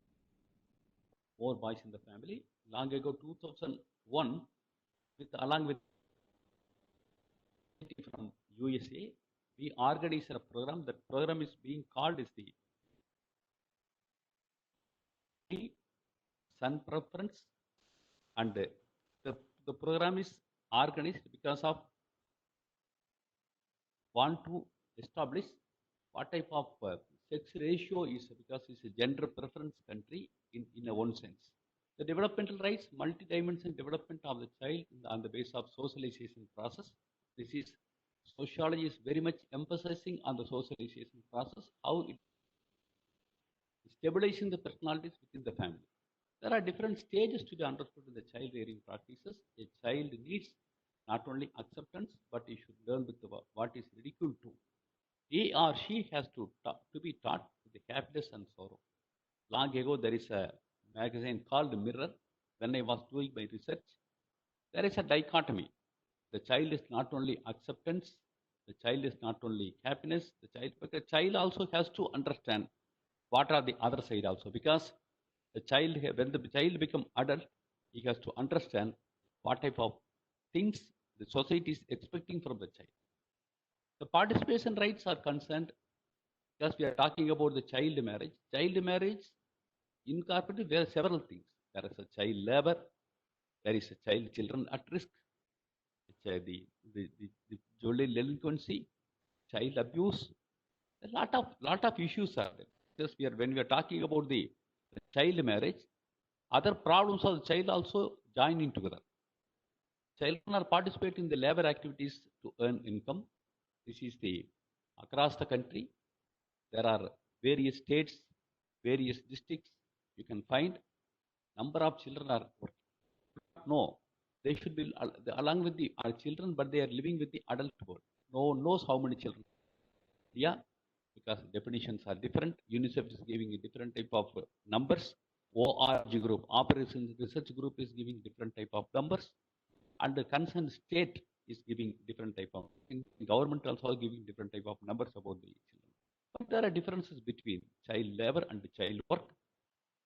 more boys in the family. Long ago, 2001, along with from USA, we organized a program. That program is being called as the Son Preference, and the program is organized because of want to establish what type of sex ratio is, because it's a gender preference country in a one sense. The developmental rights, multi-dimensional development of the child on the basis of socialization process. This is sociology is very much emphasizing on the socialization process, how it is stabilizing the personalities within the family. There are different stages to be understood in the child rearing practices. A child needs not only acceptance, but he should learn with what is ridiculed too. He or she has to be taught with the happiness and sorrow. Long ago, there is a magazine called Mirror. When I was doing my research, there is a dichotomy. The child is not only acceptance, the child is not only happiness, but the child also has to understand what are the other side also. Because the child, when the child become adult, he has to understand what type of things the society is expecting from the child. The participation rights are concerned, because we are talking about the child marriage. Child marriage incorporated, there are several things. There is a child labor, there is a children at risk, the juvenile delinquency, child abuse. A lot of issues are there. Just when we are talking about the child marriage, other problems of the child also join in together. Children are participating in the labor activities to earn income. This is across the country. There are various states, various districts. You can find number of children are working. No, they should be along with the children, but they are living with the adult world. No one knows how many children. Yeah, because definitions are different. UNICEF is giving a different type of numbers. ORG group, Operations Research Group, is giving different type of numbers, and the concerned state is giving different type of. Government also giving different type of numbers about the children. But there are differences between child labor and child work.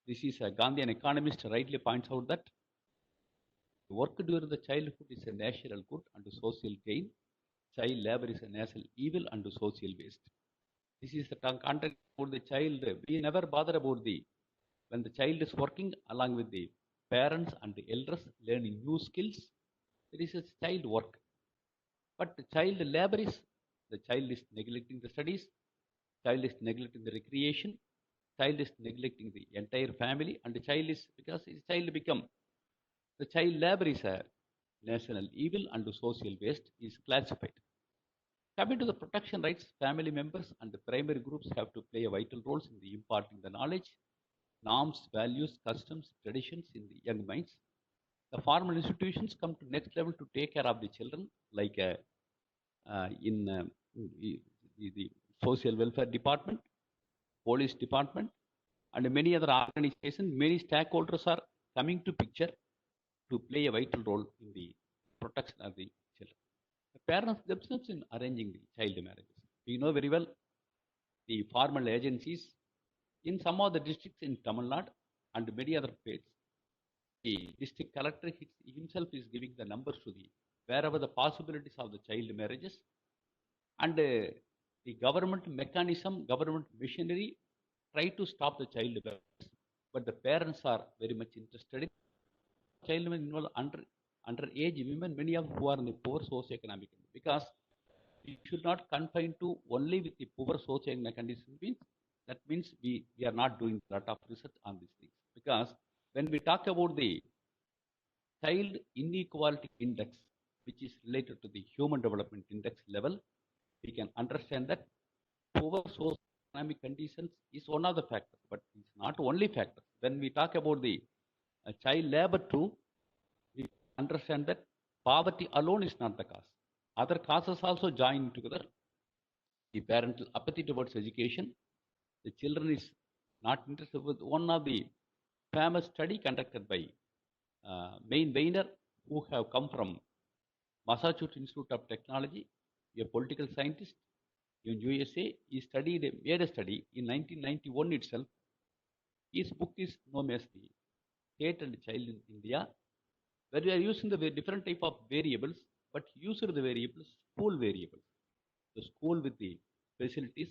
This is a Gandhian economist rightly points out that work during the childhood is a national good and a social gain. Child labor is a national evil and a social waste. This is the context about the child. We never bother about when the child is working along with the parents and the elders learning new skills. There is a child work. But the child labor is the child is neglecting the studies, child is neglecting the recreation, child is neglecting the entire family, and the child is, because his child become, the child labor is a national evil and social waste is classified. Coming to the protection rights, family members and the primary groups have to play a vital role in the imparting the knowledge, norms, values, customs, traditions in the young minds. The formal institutions come to next level to take care of the children, like in the social welfare department, police department, and many other organizations. Many stakeholders are coming to picture to play a vital role in the protection of the children. The parents themselves in arranging the child marriages. We know very well the formal agencies in some of the districts in Tamil Nadu and many other states. The district collector himself is giving the numbers to the wherever the possibilities of the child marriages, and the government mechanism, government machinery try to stop the child marriages, but the parents are very much interested in child involved underage women, many of who are in the poor socioeconomic, because we should not confine to only with the poor socioeconomic conditions. That means we are not doing a lot of research on these things, because when we talk about the child inequality index, which is related to the human development index level, we can understand that poor socioeconomic conditions is one of the factors, but it's not only factor. When we talk about the child labor too, we understand that poverty alone is not the cause. Other causes also join together. The parental apathy towards education, the children is not interested with one of the famous study conducted by Main Weiner, who have come from Massachusetts Institute of Technology, a political scientist in USA. He made a study in 1991 itself. His book is known as the State and Child in India, where we are using the different type of variables, but use the variables, school variables. The school with the facilities,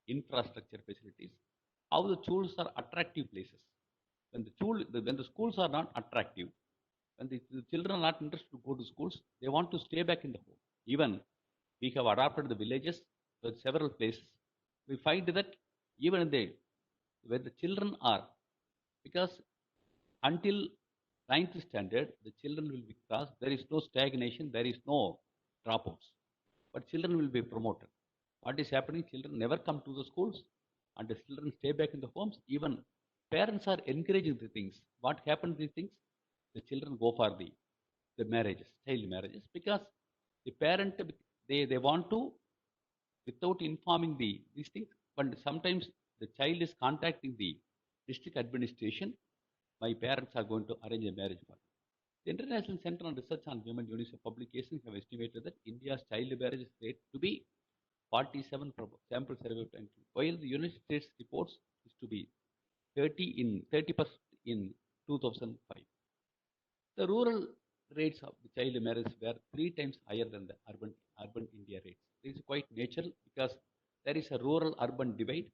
infrastructure facilities, how the schools are attractive places. When the schools are not attractive, when the children are not interested to go to schools, they want to stay back in the home. Even we have adopted the villages with several places. We find that even where the children are, because until ninth standard, the children will be classed. There is no stagnation, there is no dropouts, but children will be promoted. What is happening? Children never come to the schools, and the children stay back in the homes. Even parents are encouraging the things. What happens? These things, the children go for the marriages, child marriages, because the parent they want to without informing these things. But sometimes the child is contacting the district administration. My parents are going to arrange a marriage for me. The International Center on Research on Human Units of Publications have estimated that India's child marriage rate to be 47 from sample survey of 20, while the United States reports is to be 30% in 2005. The rural rates of the child marriage were 3 times higher than the urban India rates. This is quite natural because there is a rural urban divide.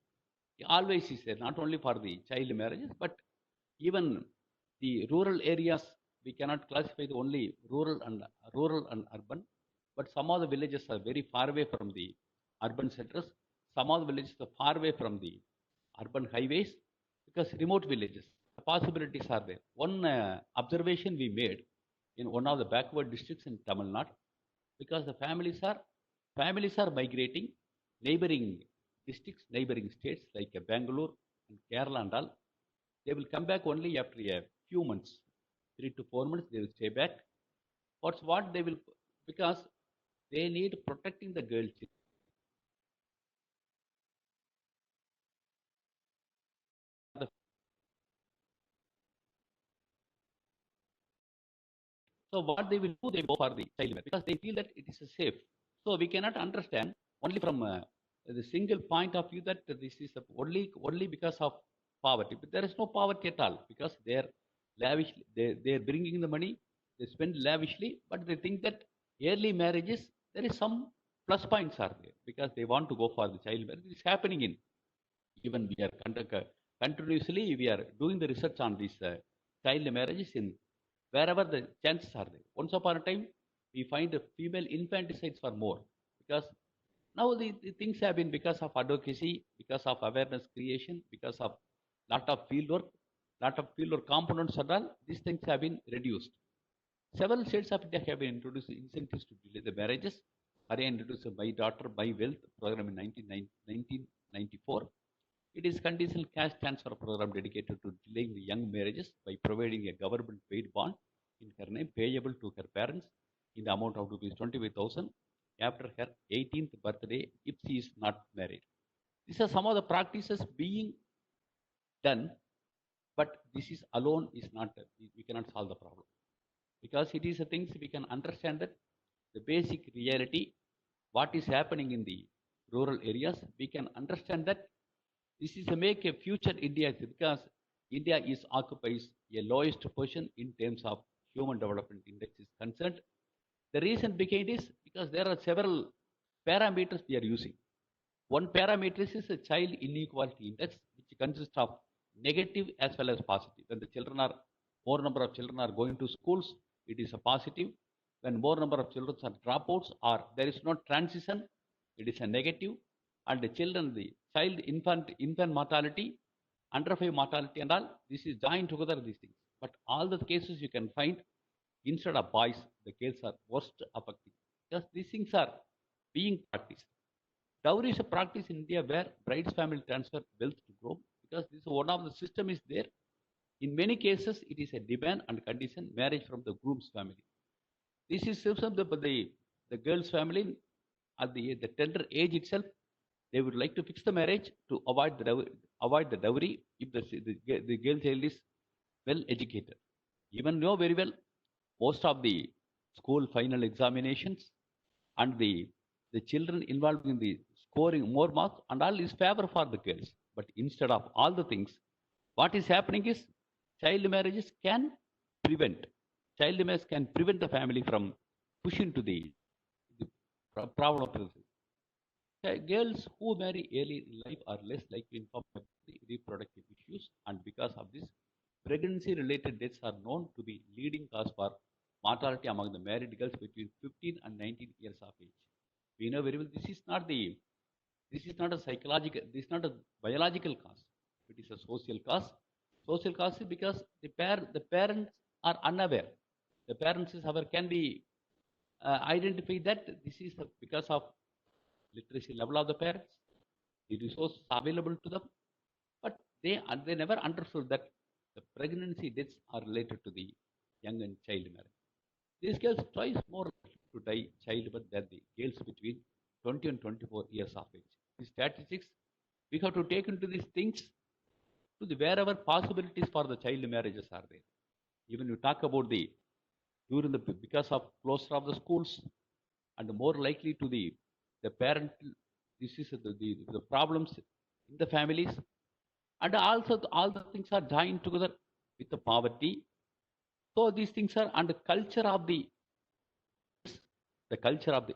It always is there, not only for the child marriages, but even the rural areas. We cannot classify the only rural and urban, but some of the villages are very far away from the urban centers. Some of the villages are far away from the urban highways because remote villages. The possibilities are there. One observation we made in one of the backward districts in Tamil Nadu, because the families are migrating, neighboring districts, neighboring states like Bangalore and Kerala and all. They will come back only after a few months, 3 to 4 months. They will stay back. What's what they will, because they need protecting the girl child. So what they will do, they go for the child marriage because they feel that it is safe. So we cannot understand only from the single point of view that this is only because of poverty. But there is no poverty at all because they are lavish. They are bringing the money. They spend lavishly, but they think that early marriages there is some plus points are there because they want to go for the child marriage. It is happening in even we are continuously we are doing the research on these child marriages in wherever the chances are there. Once upon a time, we find the female infanticides were more because now the things have been because of advocacy, because of awareness creation, because of lot of fieldwork components and all. These things have been reduced. Several states of India have been introducing incentives to delay the marriages. Haryana introduced a My Daughter, My Wealth program in 1994. It is conditional cash transfer program dedicated to delaying the young marriages by providing a government paid bond in her name payable to her parents in the amount of rupees 25,000 after her 18th birthday if she is not married. These are some of the practices being done, but this is alone is not, we cannot solve the problem because it is the things we can understand that the basic reality, what is happening in the rural areas, we can understand that this is to make a future India because India occupies a lowest position in terms of human development index is concerned. The reason behind is because there are several parameters we are using. One parameter is a child inequality index, which consists of negative as well as positive. When the more number of children are going to schools, it is a positive. When more number of children are dropouts or there is no transition, it is a negative. And the child infant mortality, under 5 mortality and all, this is joined together these things. But all the cases you can find, instead of boys, the girls are worst affected. Because these things are being practiced. Dowry is a practice in India where bride's family transfer wealth to groom because this is one of the system is there. In many cases, it is a demand and condition marriage from the groom's family. This is the girl's family at the tender age itself. They would like to fix the marriage to avoid the dowry if the girl child is well educated. Even know very well most of the school final examinations and the children involved in the scoring more marks and all is favor for the girls. But instead of all the things, what is happening is child marriages can prevent. Child marriage can prevent the family from pushing to the problem of girls who marry early in life are less likely to inform the reproductive issues, and because of this, pregnancy-related deaths are known to be leading cause for mortality among the married girls between 15 and 19 years of age. We know very well this is not a psychological, this is not a biological cause. It is a social cause. social causes because the parents are unaware. The parents is aware, can be identify that this is because of literacy level of the parents, the resources available to them, but they never understood that the pregnancy deaths are related to the young and child marriage. These girls twice more likely to die childbirth than the girls between 20 and 24 years of age. The statistics, we have to take into these things to the wherever possibilities for the child marriages are there. Even you talk about the during the because of closure of the schools and more likely to the parental disease, the problems in the families, and also all the things are joined together with the poverty. So these things are and the culture of the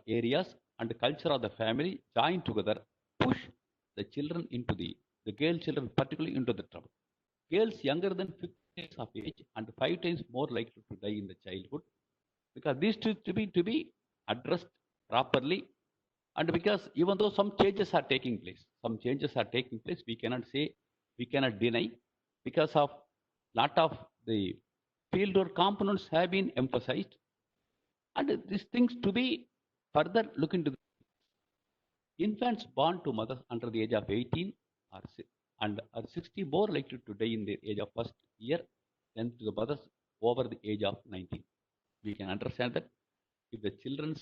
areas and the culture of the family joined together push the children into the girl children particularly into the trouble. Girls younger than 15 years of age and 5 times more likely to die in the childhood because these two to be addressed properly, and because even though some changes are taking place, we cannot say, we cannot deny, because of lot of the field or components have been emphasized, and these things to be further look into. Infants born to mothers under the age of 18 are and are 60 more likely to die in the age of first year than to the mothers over the age of 19. We can understand that if the children,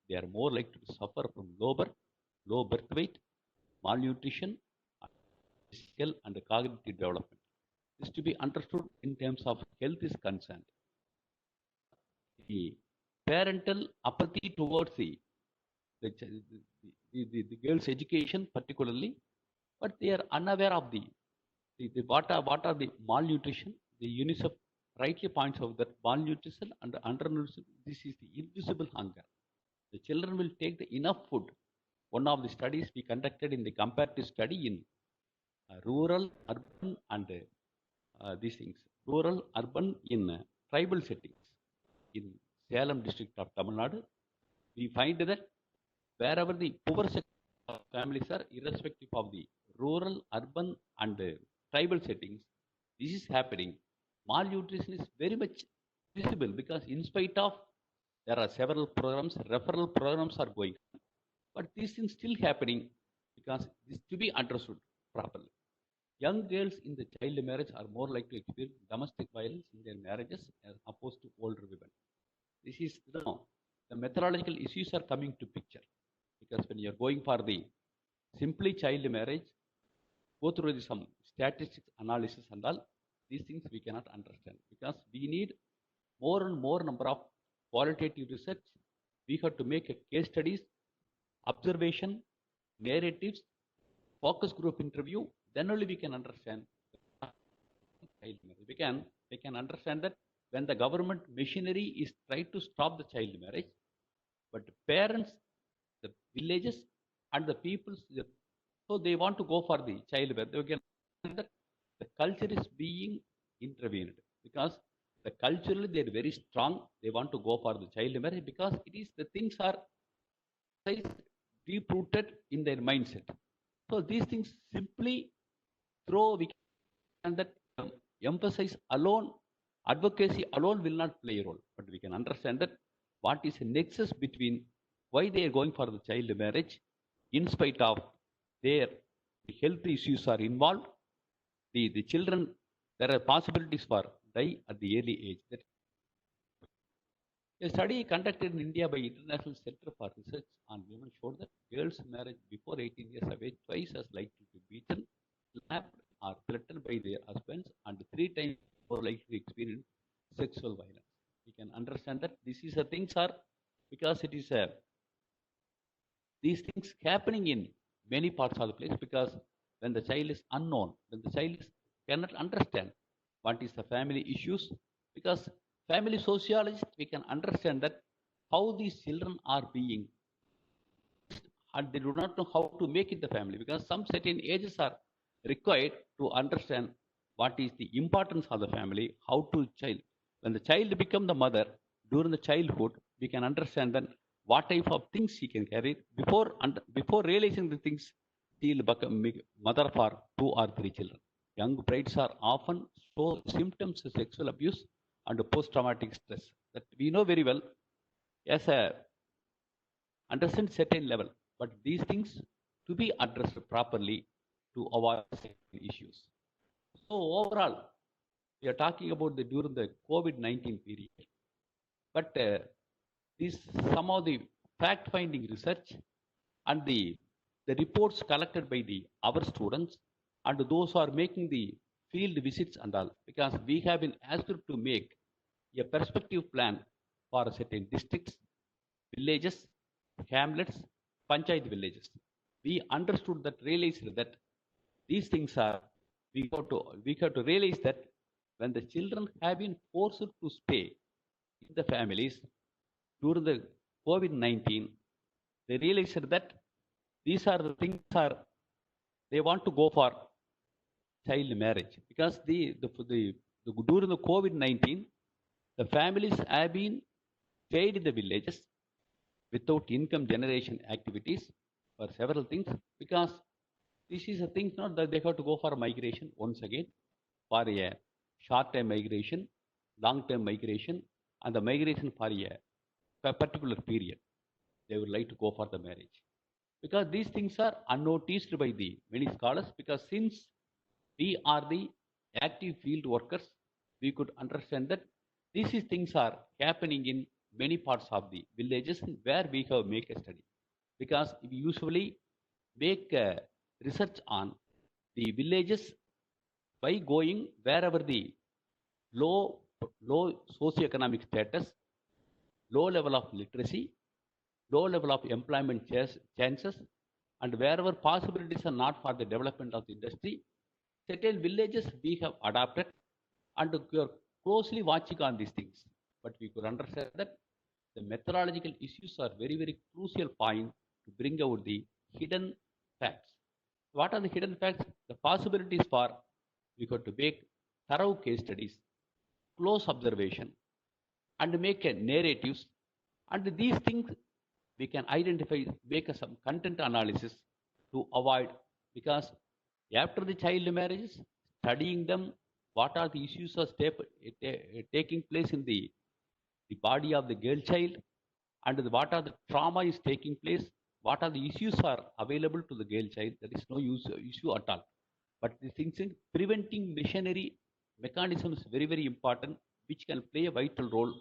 they are more likely to suffer from low birth weight, malnutrition, physical and cognitive development. This to be understood in terms of health is concerned. The parental apathy towards the girls' education particularly, but they are unaware of the what are the malnutrition. The UNICEF rightly points out that malnutrition and undernutrition, this is the invisible hunger. The children will take the enough food. One of the studies we conducted in the comparative study in rural, urban, and these things, rural, urban in tribal settings in Salem district of Tamil Nadu, we find that wherever the poor families are, irrespective of the rural, urban, and tribal settings, this is happening. Malnutrition is very much visible because in spite of there are several programs, referral programs are going on, but these things still happening because this to be understood properly. Young girls in the child marriage are more likely to experience domestic violence in their marriages as opposed to older women. This is the methodological issues are coming to picture because when you are going for the simply child marriage, go through some statistics analysis and all these things we cannot understand because we need more and more number of qualitative research. We have to make a case studies, observation, narratives, focus group interview. Then only we can understand child marriage. We can understand that when the government machinery is trying to stop the child marriage, but parents, the villages, and the peoples, so they want to go for the child marriage. They can that the culture is being intervened because the culturally they are very strong. They want to go for the child marriage because it is the things are deep rooted in their mindset. So these things simply we can that emphasize alone, advocacy alone will not play a role, but we can understand that what is a nexus between why they are going for the child marriage in spite of their health issues are involved. The children, there are possibilities for die at the early age. That a study conducted in India by International Center for Research on Women showed that girls married before 18 years of age twice as likely to be beaten, slapped, or threatened by their husbands, and 3 times more likely to experience sexual violence. We can understand that this is a things are because it is these things happening in many parts of the place because when the child is unknown, when the child cannot understand what is the family issues, because family sociologist we can understand that how these children are being and they do not know how to make it the family because some certain ages are required to understand what is the importance of the family, how to child. When the child become the mother during the childhood, we can understand that what type of things she can carry before realizing the things she will become mother for 2 or 3 children. young brides are often show symptoms of sexual abuse and post-traumatic stress that we know very well as a understand certain level, but these things to be addressed properly to avoid certain issues. So overall, we are talking about the during the COVID-19 period, but these some of the fact-finding research and the reports collected by our students and those who are making the field visits and all, because we have been asked to make a perspective plan for certain districts, villages, hamlets, panchayat villages. We understood that, realized that these things are, we have to realize that when the children have been forced to stay in the families during the COVID-19, they realized that these are the things are they want to go for child marriage because during the COVID-19, the families have been stayed in the villages without income generation activities for several things, because this is a thing not that they have to go for migration once again for a short-term migration, long-term migration, and the migration for a particular period. They would like to go for the marriage, because these things are unnoticed by the many scholars, because since we are the active field workers, we could understand that these things are happening in many parts of the villages where we have make a study, because we usually make research on the villages by going wherever the low socioeconomic status, low level of literacy, low level of employment chances, and wherever possibilities are not for the development of the industry, certain villages we have adopted, and we are closely watching on these things. But we could understand that the methodological issues are very, very crucial point to bring out the hidden facts. What are the hidden facts? The possibilities for we got to make thorough case studies, close observation, and make a narratives, and these things we can identify, make some content analysis to avoid, because after the child marriages, studying them, what are the issues are taking place in the body of the girl child, and what are the trauma is taking place, what are the issues are available to the girl child, there is no issue at all. But the things in preventing machinery mechanism is very, very important, which can play a vital role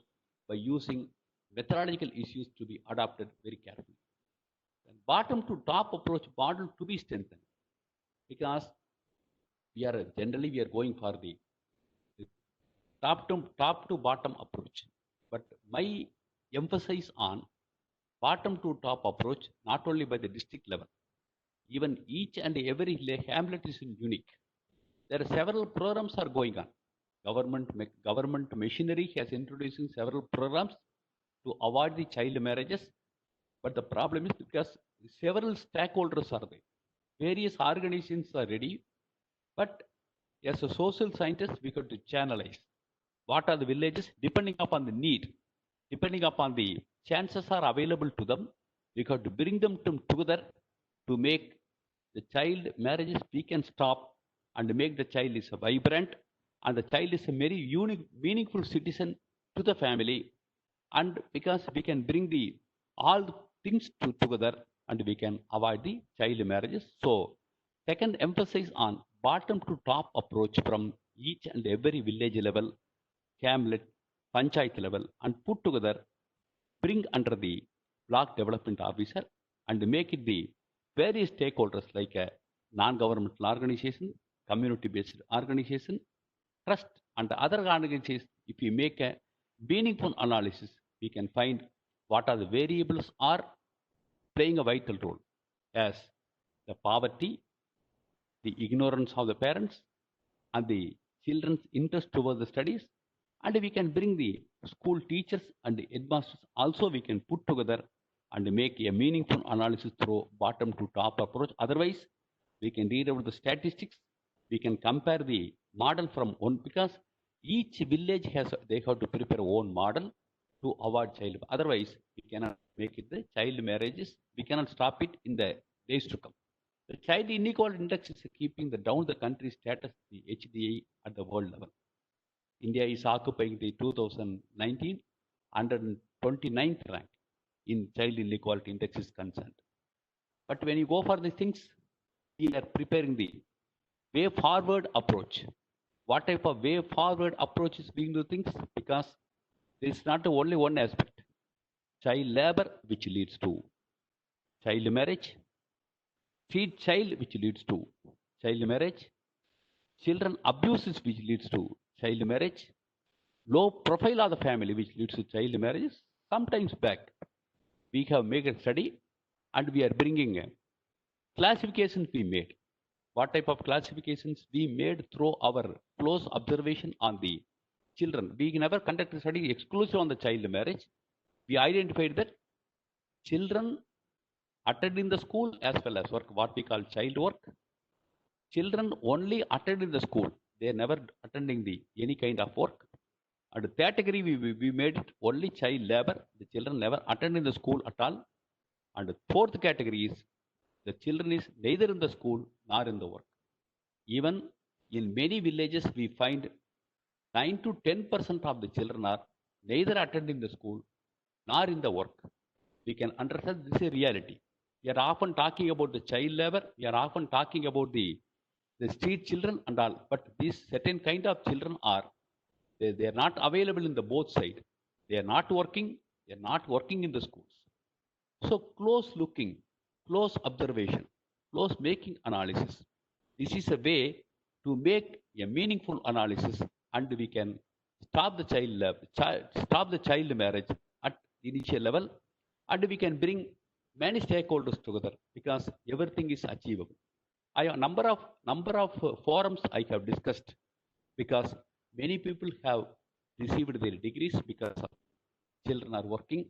by using methodological issues to be adopted very carefully. And bottom to top approach model to be strengthened, because we are going for the top to bottom approach. But my emphasis on bottom to top approach, not only by the district level, even each and every hamlet is unique. There are several programs are going on. Government machinery has introduced several programs to avoid the child marriages. But the problem is because several stakeholders are there. Various organizations are ready. But as a social scientist, we got to channelize what are the villages depending upon the need, depending upon the chances are available to them. We got to bring them together to make the child marriages we can stop and make the child is vibrant, and the child is a very unique, meaningful citizen to the family, and because we can bring the all things together and we can avoid the child marriages. So second, emphasis on bottom to top approach from each and every village level, hamlet, panchayat level, and put together, bring under the block development officer and make it the various stakeholders like a non-governmental organization, community-based organization, trust, and other organizations. If we make a meaningful analysis, we can find what are the variables are playing a vital role, as the poverty, the ignorance of the parents, and the children's interest towards the studies. And we can bring the school teachers and the headmasters also, we can put together and make a meaningful analysis through bottom to top approach. Otherwise, we can read about the statistics, we can compare the model from one, because each village they have to prepare own model to avoid child. Otherwise, we cannot make it the child marriages. We cannot stop it in the days to come. The child inequality index is keeping down the country status, the HDI, at the world level. India is occupying the 2019 129th rank in child inequality index is concerned. But when you go for these things, we are preparing the way forward approach. What type of way forward approach is being do things? Because there is not only one aspect. Child labor, which leads to child marriage, feed child, which leads to child marriage, children abuses, which leads to child marriage, low profile of the family, which leads to child marriages. Sometimes back, we have made a study and we are bringing classifications we made. What type of classifications we made through our close observation on the children. We never conducted a study exclusive on the child marriage. We identified that children attending the school as well as work, what we call child work. Children only attending the school. They are never attending any kind of work. And the category we made it only child labor. The children never attending the school at all. And the fourth category is the children is neither in the school nor in the work. Even in many villages, we find 9 to 10% of the children are neither attending the school nor in the work. We can understand this is a reality. We are often talking about the child labor. We are often talking about the street children and all. But these certain kind of children are, they are not available in the both side. They are not working. They are not working in the schools. So close looking, close observation, close making analysis. This is a way to make a meaningful analysis, and we can stop the child marriage at the initial level, and we can bring many stakeholders together because everything is achievable. I have number of forums I have discussed because many people have received their degrees because children are working.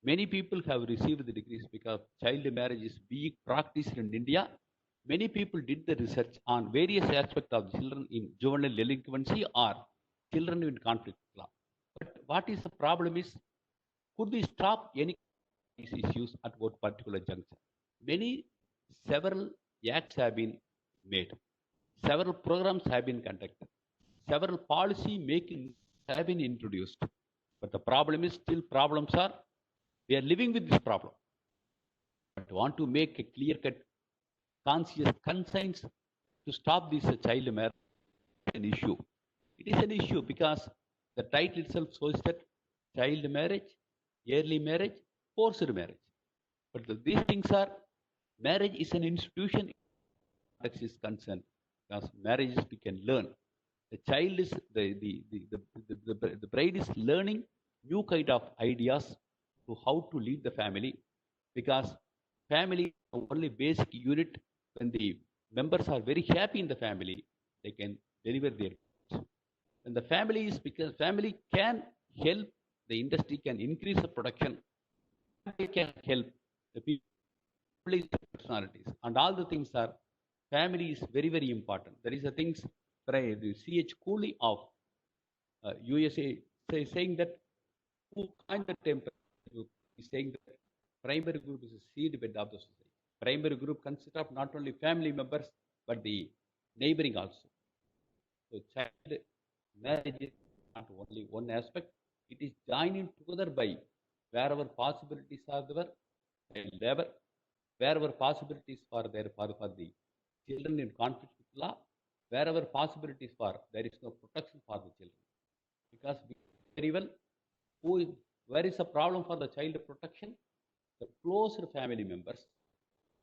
Many people have received the degrees because child marriage is being practiced in India. Many people did the research on various aspects of children in juvenile delinquency or children in conflict law. But what is the problem is, could we stop any of these issues at one particular juncture? Several acts have been made. Several programs have been conducted. Several policy making have been introduced. But the problem is still problems are, we are living with this problem. But want to make a clear-cut, conscious conscience to stop this child marriage an issue. It is an issue because the title itself shows that child marriage, early marriage, forced marriage. But these things are, marriage is an institution that is concerned because marriages we can learn. The child is the bride is learning new kind of ideas to how to lead the family because family is the only basic unit. When the members are very happy in the family, they can deliver their goods. When the family is, because family can help, the industry can increase the production, they can help the people, personalities, and all the things are, family is very, very important. There is a things, the C.H. Cooley of USA saying that, who coined the term group, is saying that primary group is a seed bed of the society. Primary group consists of not only family members, but the neighboring also. So child marriage is not only one aspect, it is joining together by wherever possibilities are there, child labor, wherever possibilities are there for the children in conflict with law, wherever possibilities for, there is no protection for the children. Because we know very well where is the problem for the child protection? The closer family members,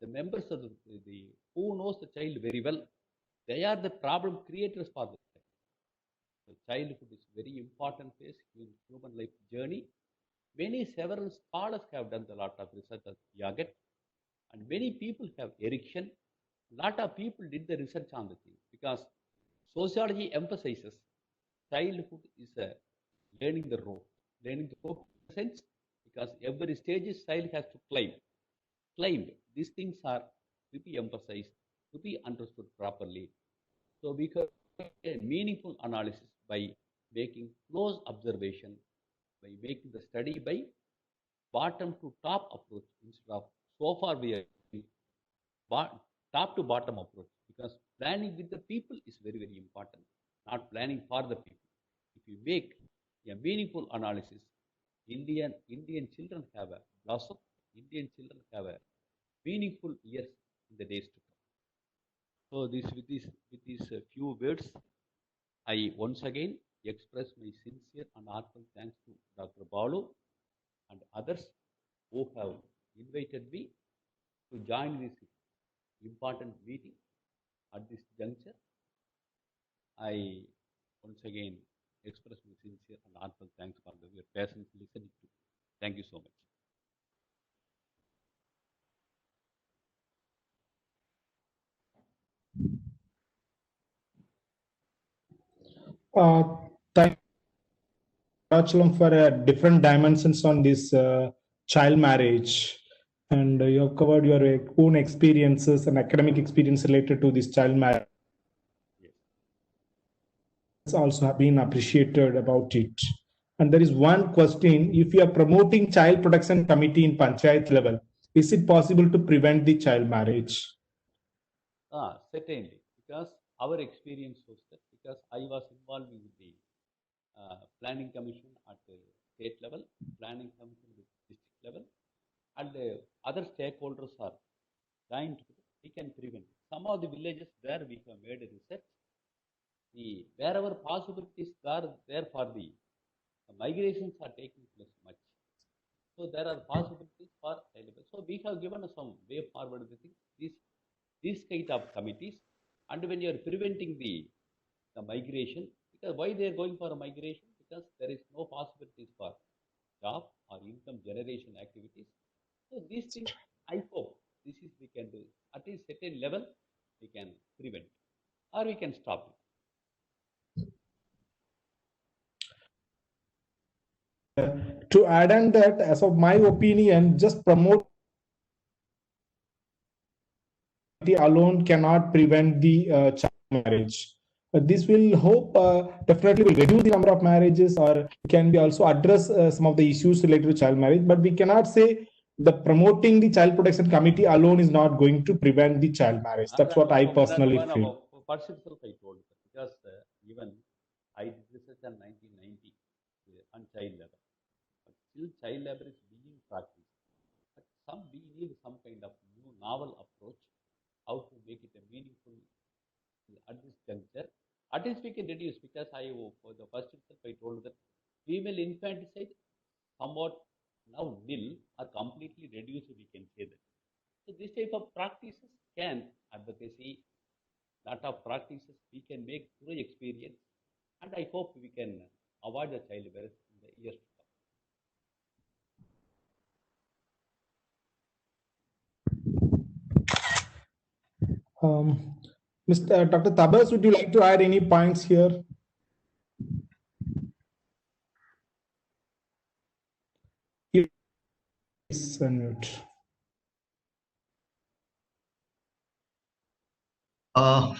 the members of the who knows the child very well, they are the problem creators for the child. The childhood is very important phase in human life journey. Several scholars have done a lot of research at Piaget, and many people have Erickson. A lot of people did the research on the thing because sociology emphasizes childhood is a learning the rope in the sense, because every stage child has to climb. These things are to be emphasized, to be understood properly. So we can make a meaningful analysis by making close observation, by making the study by bottom to top approach instead of so far we are top to bottom approach, because planning with the people is very, very important, not planning for the people. If you make a meaningful analysis, Indian children have a blossom, Indian children have a meaningful years in the days to come. So with these few words, I once again express my sincere and heartfelt thanks to Dr. Balu and others who have invited me to join this important meeting at this juncture. I once again express my sincere and heartfelt thanks for your patience listening to. Thank you so much. Thank you, Achalam, for different dimensions on this child marriage. And you have covered your own experiences and academic experience related to this child marriage. It's also been appreciated about it. And there is one question: if you are promoting child protection committee in panchayat level, is it possible to prevent the child marriage? Certainly, because our experience was that, because I was involved in the planning commission at the state level, planning commission at the district level, and other stakeholders are joined together, we can prevent. Some of the villages where we have made a research, wherever possibilities are there for the migrations are taking place much. So there are possibilities for available. So we have given some way forward the things, these kind of committees, and when you are preventing the migration, because why they are going for a migration? Because there is no possibilities for job or income generation activities. So these things, I hope this is we can do at a certain level, we can prevent or we can stop it. To add on that, as of my opinion, just promote alone cannot prevent the child marriage. This will definitely will reduce the number of marriages, or can be also address some of the issues related to child marriage. But we cannot say the promoting the child protection committee alone is not going to prevent the child marriage. That's what I personally feel. First itself, I told you, because even I did research in 1990 on child labor, but still child labor is being practiced. But we need some kind of new novel approach, how to make it a meaningful at this juncture. At least we can reduce, because for the first itself I told that female infanticide somewhat now nil or completely reduced, we can say that. So this type of practices can advocacy, lot of practices we can make through experience, and I hope we can avoid the child marriage in the years to come. Mr. Dr. Tabas, would you like to add any points here? Yes, unmute.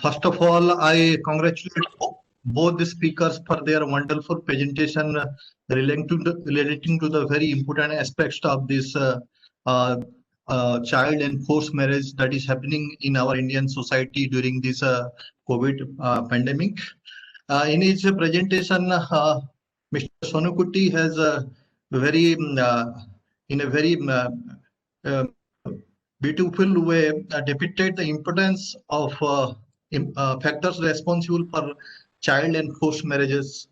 First of all, I congratulate both the speakers for their wonderful presentation relating to the very important aspects of this child and forced marriage that is happening in our Indian society during this COVID pandemic. In his presentation, Mr. Sonukutty has in a very beautiful way depicted the importance of factors responsible for child and forced marriages,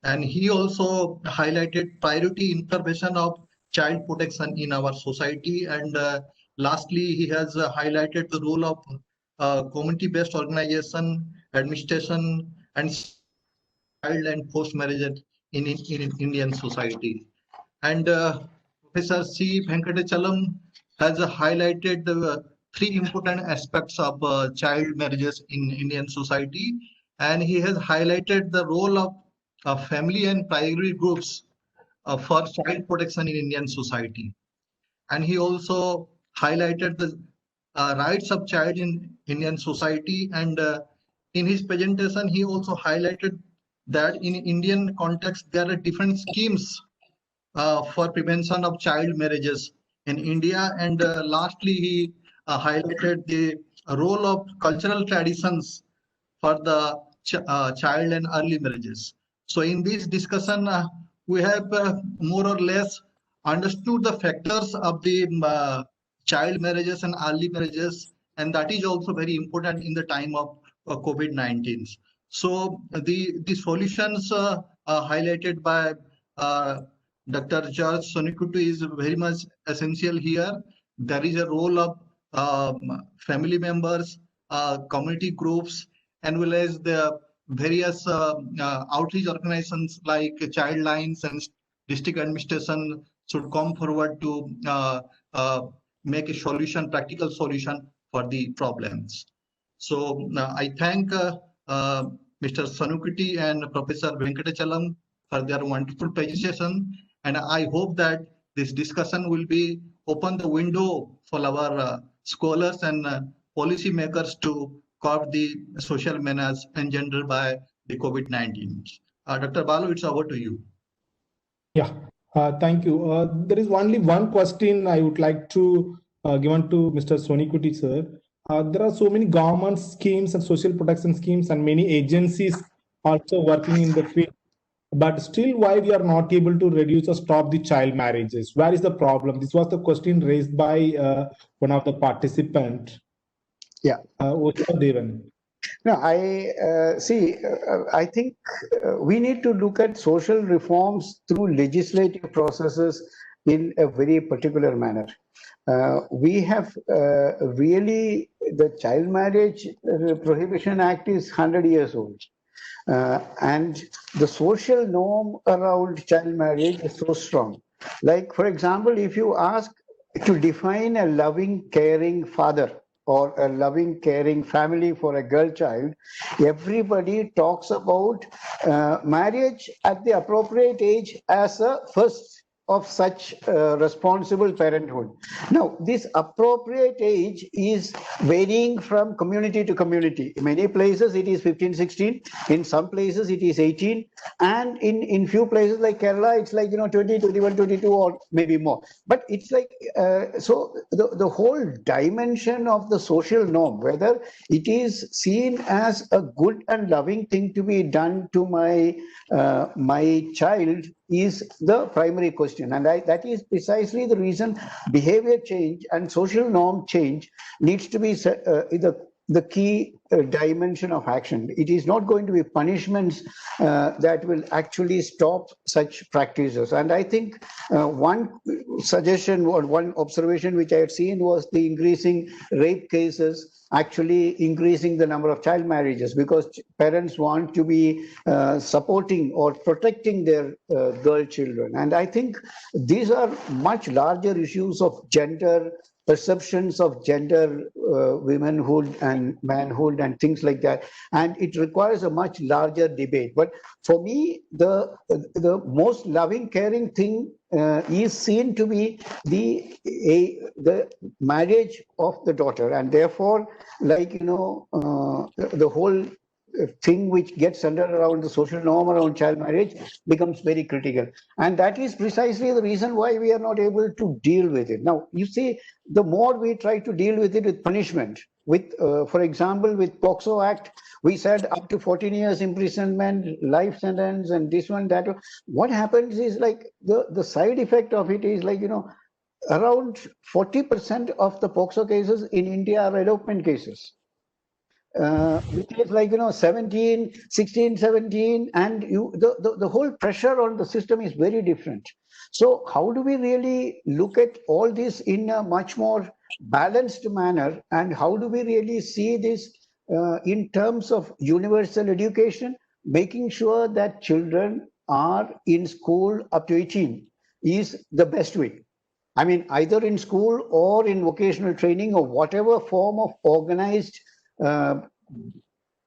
and he also highlighted priority intervention of child protection in our society, and lastly he has highlighted the role of community-based organization, administration, and child and forced marriage in Indian society. And Professor C. Venkatachalam has highlighted the three important aspects of child marriages in Indian society, and he has highlighted the role of family and priority groups for child protection in Indian society. And he also highlighted the rights of child in Indian society, and in his presentation he also highlighted that in Indian context there are different schemes for prevention of child marriages in India, and lastly he highlighted the role of cultural traditions for the child and early marriages. So in this discussion, we have more or less understood the factors of the child marriages and early marriages, and that is also very important in the time of COVID-19. So the solutions highlighted by Dr. George Sonikutu is very much essential here. There is a role of family members, community groups, and well as the various outreach organizations like child lines and district administration should come forward to make a solution, practical solution for the problems. So I thank Mr. Sanukuti and Professor Venkatachalam for their wonderful presentation, and I hope that this discussion will be open the window for our scholars and policy makers to curb the social menace engendered by the COVID-19. Dr. Balu, it's over to you. Yeah, thank you. There is only one question I would like to given to Mr. Sonikuti, sir. There are so many government schemes and social protection schemes and many agencies also working in the field. But still, why we are not able to reduce or stop the child marriages? Where is the problem? This was the question raised by one of the participants. Yeah. Devan. No, I think we need to look at social reforms through legislative processes in a very particular manner. We have really, the Child Marriage Prohibition Act is 100 years old. And the social norm around child marriage is so strong. Like, for example, if you ask to define a loving, caring father or a loving, caring family for a girl child, everybody talks about marriage at the appropriate age as a first of such responsible parenthood. Now, this appropriate age is varying from community to community. In many places it is 15, 16. In some places it is 18. And in few places like Kerala, it's like, 20, 21, 22 or maybe more. But it's like, so the whole dimension of the social norm, whether it is seen as a good and loving thing to be done to my child, is the primary question. And that is precisely the reason behavior change and social norm change needs to be the key dimension of action. It is not going to be punishments that will actually stop such practices. And I think one suggestion or one observation which I had seen was the increasing rape cases actually increasing the number of child marriages, because parents want to be supporting or protecting their girl children. And I think these are much larger issues of gender, perceptions of gender, womanhood and manhood and things like that. And it requires a much larger debate. But for me, the most loving, caring thing is seen to be the marriage of the daughter. And therefore, like, the whole thing which gets centered around the social norm around child marriage becomes very critical. And that is precisely the reason why we are not able to deal with it. Now, you see, the more we try to deal with it with punishment, with, for example, with POCSO Act, we said up to 14 years imprisonment, life sentence, and this one, that one. What happens is, like, the side effect of it is, like, around 40% of the POCSO cases in India are elopement cases. Which is like, 17, 16, 17, and the whole pressure on the system is very different. So how do we really look at all this in a much more balanced manner, and how do we really see this in terms of universal education, making sure that children are in school up to 18 is the best way. I mean, either in school or in vocational training or whatever form of organized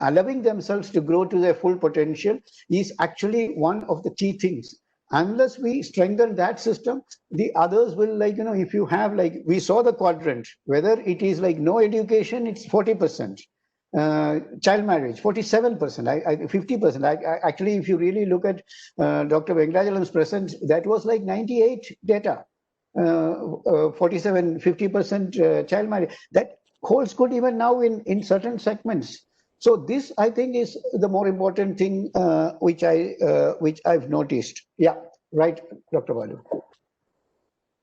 allowing themselves to grow to their full potential is actually one of the key things. Unless we strengthen that system, the others will, like, if you have, like, we saw the quadrant, whether it is like no education, it's 40%. Child marriage, 47%, 50%. Actually, if you really look at Dr. Venkatachalam's present, that was like 98 data, 47, 50% child marriage. That holds good even now in certain segments. So this, I think, is the more important thing which I've noticed. Yeah, right, Dr. Balu.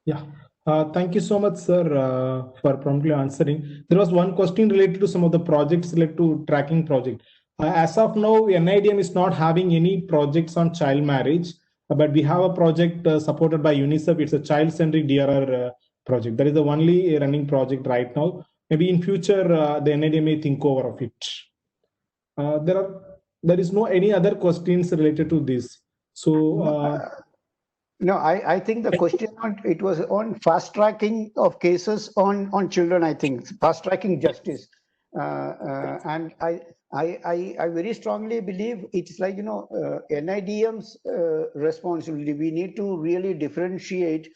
Yeah. Thank you so much, sir, for promptly answering. There was one question related to some of the projects related to tracking project. As of now, NIDM is not having any projects on child marriage, but we have a project supported by UNICEF. It's a child-centric DRR project. That is the only running project right now. Maybe in future, the NIDM may think over of it. There is no any other questions related to this. So. No, I think the question it was on fast tracking of cases on children. I think fast tracking justice, and I very strongly believe it's like NIDM's responsibility. We need to really differentiate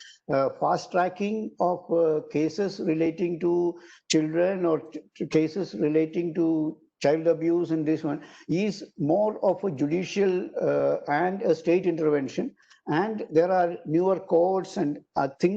fast tracking of cases relating to children or cases relating to child abuse, and this one is more of a judicial and a state intervention. And there are newer codes and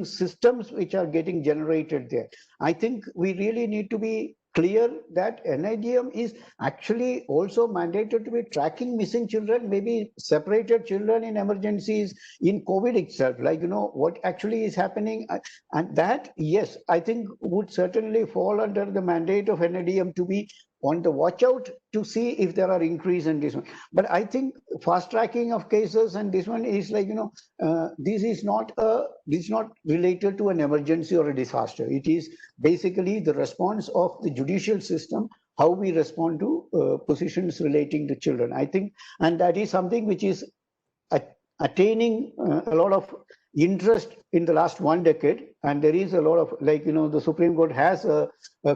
systems which are getting generated there. I think we really need to be clear that NIDM is actually also mandated to be tracking missing children, maybe separated children in emergencies in COVID itself, like, what actually is happening. And that, yes, I think would certainly fall under the mandate of NIDM to be on the watch out to see if there are increase in this one. But I think fast tracking of cases and this one is like, this is not related to an emergency or a disaster. It is basically the response of the judicial system, how we respond to positions relating to children. I think, and that is something which is attaining a lot of interest in the last 1 decade, and there is a lot of, like, the Supreme Court has a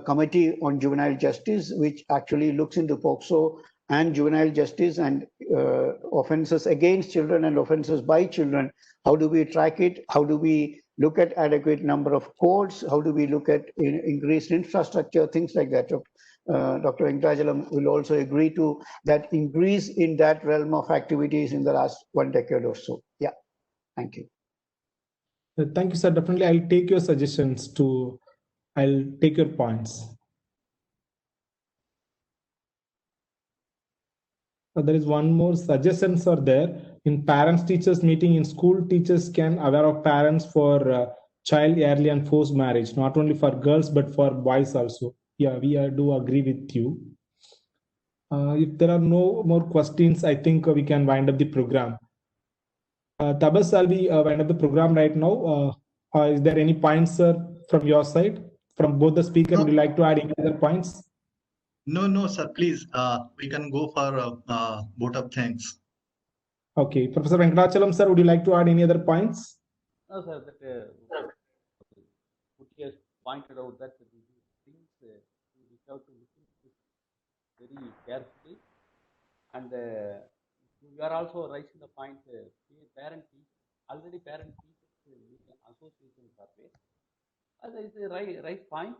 committee on juvenile justice which actually looks into POCSO and juvenile justice and offenses against children and offenses by children. How do we track it? How do we look at adequate number of courts? How do we look at increased infrastructure, things like that? Dr. Venkatachalam will also agree to that increase in that realm of activities in the last 1 decade or so. Yeah, thank you. Thank you, sir. Definitely, I'll take your suggestions I'll take your points. There is one more suggestions are there. In parents teachers meeting in school, teachers can aware of parents for child early and forced marriage, not only for girls, but for boys also. Yeah, we do agree with you. If there are no more questions, I think we can wind up the program. Tabas, I'll be wind up the program right now. Is there any points, sir, from your side? From both the speakers, No. would you like to add any other points? No, sir, please. We can go for vote of thanks. Okay. Professor Venkatachalam, sir, would you like to add any other points? No, sir, that Putty has pointed out that these things we have to look into this very carefully. And we are also raising the point, parent teachers associations are there. That is a right point.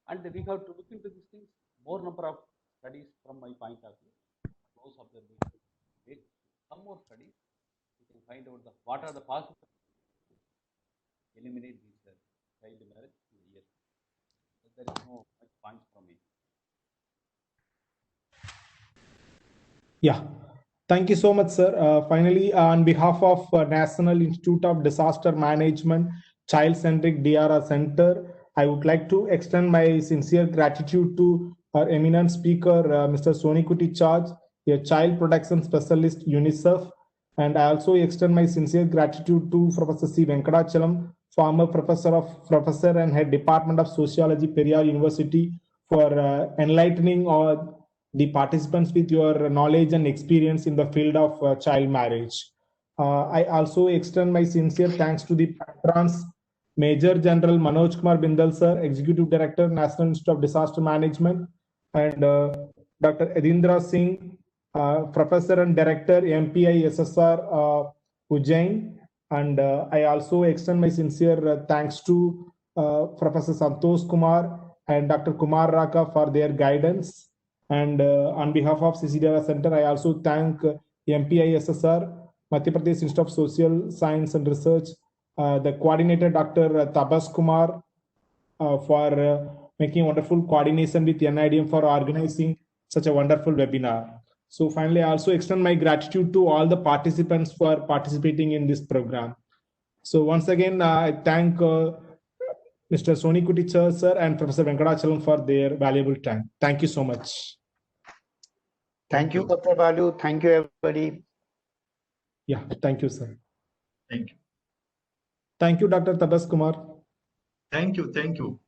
And we have to look into these things, more number of studies from my point of view. Those observations, some more studies, we can find out what are the possibilities to eliminate these child marriage in the year. There is no much points from me. Yeah. Thank you so much, sir. Finally, on behalf of National Institute of Disaster Management Child-Centric DRR Center, I would like to extend my sincere gratitude to our eminent speaker, Mr. Sonikuti Charge, a child protection specialist, UNICEF. And I also extend my sincere gratitude to Professor C. Venkatachalam, former professor and head Department of Sociology, Periyar University, for enlightening the participants with your knowledge and experience in the field of child marriage. I also extend my sincere thanks to the patrons, Major General Manoj Kumar Bindal, sir, Executive Director, National Institute of Disaster Management, and Dr. Edindra Singh, Professor and Director, MPI SSR Ujjain. And I also extend my sincere thanks to Professor Santosh Kumar and Dr. Kumar Raka for their guidance. And on behalf of CCDRA Center, I also thank MPI SSR, Madhya Pradesh Institute of Social Science and Research, the coordinator, Dr. Tabas Kumar, for making wonderful coordination with NIDM for organizing such a wonderful webinar. So finally, I also extend my gratitude to all the participants for participating in this program. So once again, I thank Mr. Soni Kuticha sir and Professor Venkatachalam for their valuable time. Thank you so much. Thank you, Dr. Balu. Thank you, everybody. Yeah, thank you, sir. Thank you. Thank you, Dr. Tabas Kumar. Thank you. Thank you.